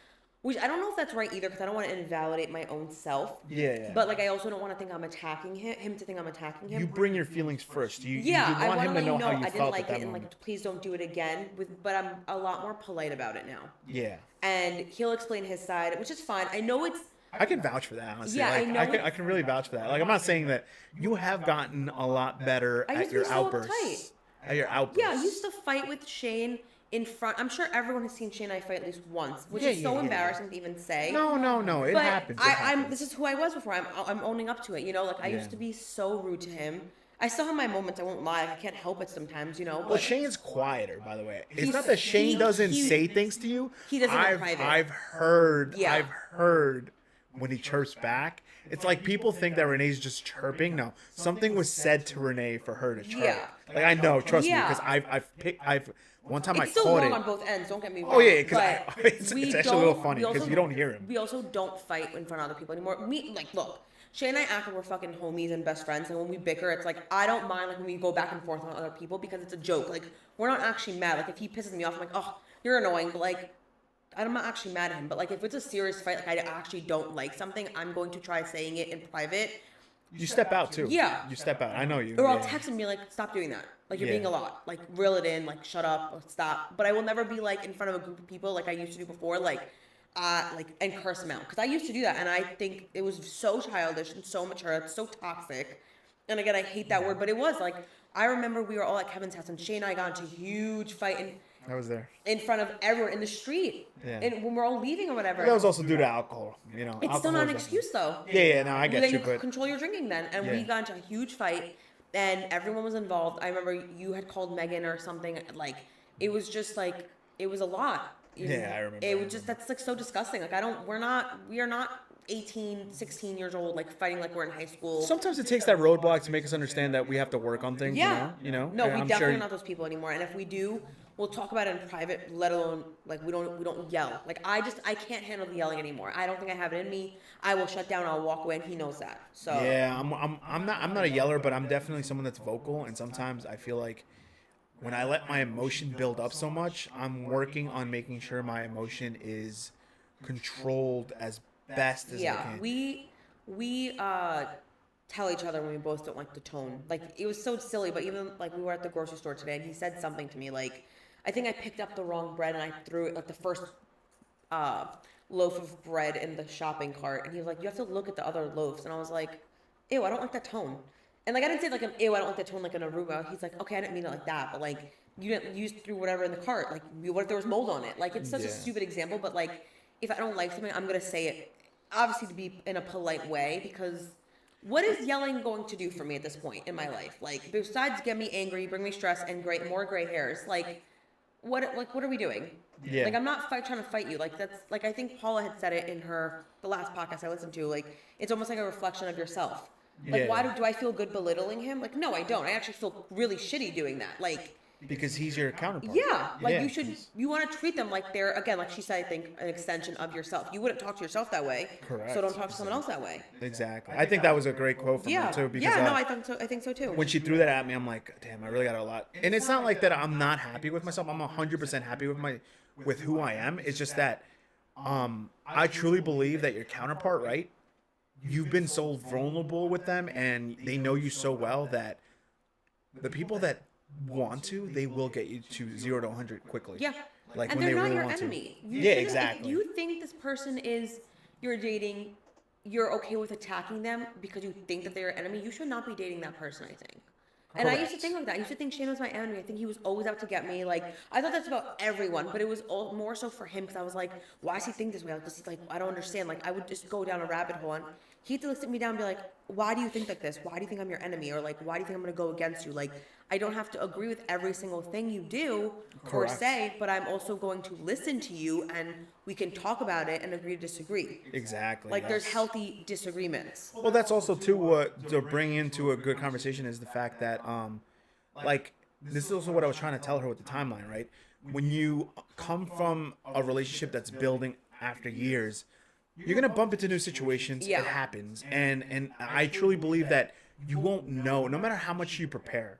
which I don't know if that's right either because I don't want to invalidate my own self. Yeah. But like I also don't want to think I'm attacking him to think I'm attacking him. You bring your feelings first. You I want want him to to let know you how know you I didn't felt like at that it and moment. like please don't do it again. But I'm a lot more polite about it now. Yeah. And he'll explain his side, which is fine. I know it's I can vouch for that, honestly. Yeah, like, I know I can really vouch for that. Like, I'm not saying that you have gotten a lot better I at used to your be so outbursts. uptight. At your outbursts. Yeah, I used to fight with Shane in front. I'm sure everyone has seen Shane and I fight at least once, which is so embarrassing to even say. No. It But happens. I'm this is who I was before. I'm owning up to it. You know, like I used Yeah. to be so rude to him. I still have my moments. I won't lie. I can't help it sometimes. You know. Well, But Shane's quieter, by the way. It's He's- not that Shane he- doesn't he- say things to you. he does it in private. I've heard. Yeah. I've heard when he chirps back. It's like people think that Renee's just chirping. No, something was said to Renee for her to chirp. Yeah. Like I know, trust me, Yeah. because I've one time it's I still caught wrong it. on both ends. Don't get me wrong. Oh yeah, because but it's we actually a little don't- funny we because also- you don't hear him. We also don't fight in front of other people anymore. Look, Shay and I act like we're fucking homies and best friends, and when we bicker, it's like I don't mind like when we go back and forth on other people because it's a joke. Like we're not actually mad. Like if he pisses me off, I'm like, oh, you're annoying, but like I'm not actually mad at him. But like if it's a serious fight, like I actually don't like something, I'm going to try saying it in private. You step out too. Yeah. You step out. I know you. Or I'll Yeah. text him and be like, stop doing that. Like, you're Yeah. being a lot. Like, reel it in. Like, shut up. Or stop. But I will never be, like, in front of a group of people like I used to do before. And curse them out. Because I used to do that. And I think it was so childish and so mature. It's so toxic. And again, I hate that word. But it was, like, I remember we were all at Kevin's house. And Shane and I got into a huge fight I was there. in front of everyone in the street. Yeah. And when we're all leaving or whatever. That was also due to alcohol. You know, It's still not an alcohol is- excuse, though. Yeah, no, I get Then you, you but control your drinking then. And we Yeah. got into a huge fight, and everyone was involved. I remember you had called Megan or something. Like, it was just like, it was a lot. Yeah, I remember. It was just, that's like so disgusting. Like, we are not 18, 16 years old, like fighting like we're in high school. sometimes it takes that roadblock to make us understand that we have to work on things. Yeah. You know. No, And we I'm definitely sure are not those people anymore. And if we do, we'll talk about it in private, let alone like we don't yell. Like I can't handle the yelling anymore. I don't think I have it in me. I will shut down, I'll walk away, and he knows that. So Yeah, I'm not a yeller, but I'm definitely someone that's vocal, and sometimes I feel like when I let my emotion build up so much, I'm working on making sure my emotion is controlled as best as I yeah, can. we tell each other when we both don't like the tone. Like it was so silly, but even like we were at the grocery store today, and he said something to me like, I think I picked up the wrong bread and I threw it like the first loaf of bread in the shopping cart, and he was like, you have to look at the other loaves, and I was like, ew, I don't like that tone. And like I didn't say like an ew, I don't like that tone like in Aruba. He's like, okay, I didn't mean it like that, but like you threw whatever in the cart. Like what if there was mold on it? Like it's such a Yeah. stupid example, but like if I don't like something, I'm gonna say it, obviously to be in a polite way, because what is yelling going to do for me at this point in my life? Like besides get me angry, bring me stress, and more gray hairs. Like what are we doing? Yeah. Like I'm not trying to fight you. Like that's like I think Paula had said it in the last podcast I listened to. Like it's almost like a reflection of yourself. Like Yeah. why do I feel good belittling him? Like no, I don't. I actually feel really shitty doing that. Like Because he's your counterpart. yeah, like Yeah. you want to treat them like they're, again, like she said, I think an extension of yourself. You wouldn't talk to yourself that way. Correct. So don't talk to someone else that way. Exactly. I think that was a great quote from Yeah. her too. Because Yeah, no, I think so too. when she threw that at me, I'm like, damn, I really got a lot. And it's not like that I'm not happy with myself. I'm 100% happy with who I am. It's just that I truly believe that your counterpart, right? You've been so vulnerable with them, and they know you so well that the people that want to, they will get you to 0 to 100 quickly. Yeah. Like And when they're they not really your want enemy. to. You Yeah, shouldn't- exactly. If you think this person is you're dating, you're okay with attacking them because you think that they're your enemy, you should not be dating that person, I think. And I used to Correct. think like that. I used to think Shane was my enemy. I think he was always out to get me. Like I thought that's about everyone, but it was more so for him because I was like, why does he think this way? Like, this is like I don't understand. Like I would just go down a rabbit hole, and he had to sit me down and be like, why do you think like this? Why do you think I'm your enemy? Or like, why do you think I'm gonna go against you? Like I don't have to agree with every single thing you do or Correct. say, but I'm also going to listen to you and we can talk about it and agree to disagree. Exactly. Like there's yes. healthy disagreements. Well, that's also too what to bring into a good conversation is the fact that like this is also what I was trying to tell her with the timeline, right? When you come from a relationship that's building after years, you're gonna bump into new situations. Yeah. It happens, and I truly believe that you won't know, no matter how much you prepare,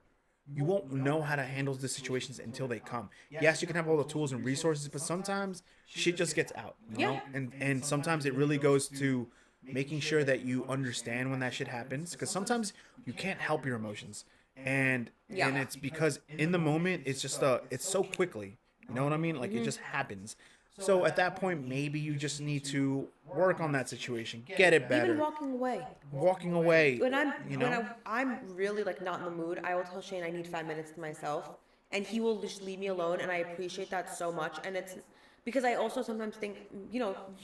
you won't know how to handle the situations until they come. Yes, you can have all the tools and resources, but sometimes shit just gets out, you know? Yeah. And sometimes it really goes to making sure that you understand when that shit happens, because sometimes you can't help your emotions, and Yeah. it's because in the moment it's just it's so quickly, you know what I mean? Like it just happens. So at that point, maybe you just need to work on that situation, get it better. Even walking away. Walking away, When you when know. I'm really like not in the mood, I will tell Shane I need 5 minutes to myself, and he will just leave me alone, and I appreciate that so much. And it's because I also sometimes think,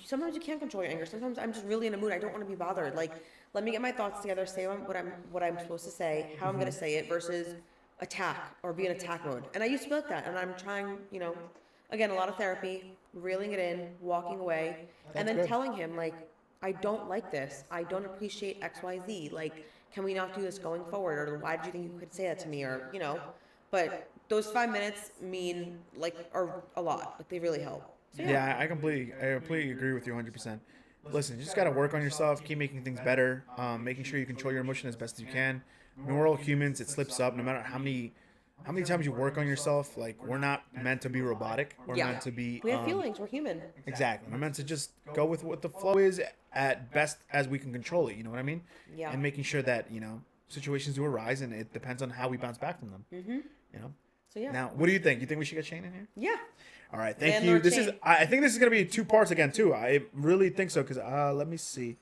sometimes you can't control your anger. Sometimes I'm just really in a mood. I don't want to be bothered. Like, let me get my thoughts together, say what I'm supposed to say, how I'm gonna say it, versus attack or be in attack mode. And I used to be like that, and I'm trying, again, a lot of therapy, reeling it in, walking away, and then good. telling him like, I don't like this. I don't appreciate X, Y, Z. Like, can we not do this going forward? Or why did you think you could say that to me? Or, but those 5 minutes mean like, are a lot. Like, they really help. So, yeah. Yeah, I completely agree with you 100%. Listen, you just got to work on yourself, keep making things better, making sure you control your emotion as best as you can. I mean, we're all humans. It slips up. No matter how many times you work on yourself, like we're not meant to be robotic. We're Yeah. meant to be We have feelings. We're human. exactly. We're meant to just go with what the flow is at best as we can control it. You know what I mean? Yeah. And making sure that situations do arise, and it depends on how we bounce back from them. Mm-hmm. You know. So, yeah. Now, what do you think? You think we should get Shane in here? Yeah. All right, thank Landlord you. This is Shane. I think this is gonna be 2 parts again too. I really think so because let me see.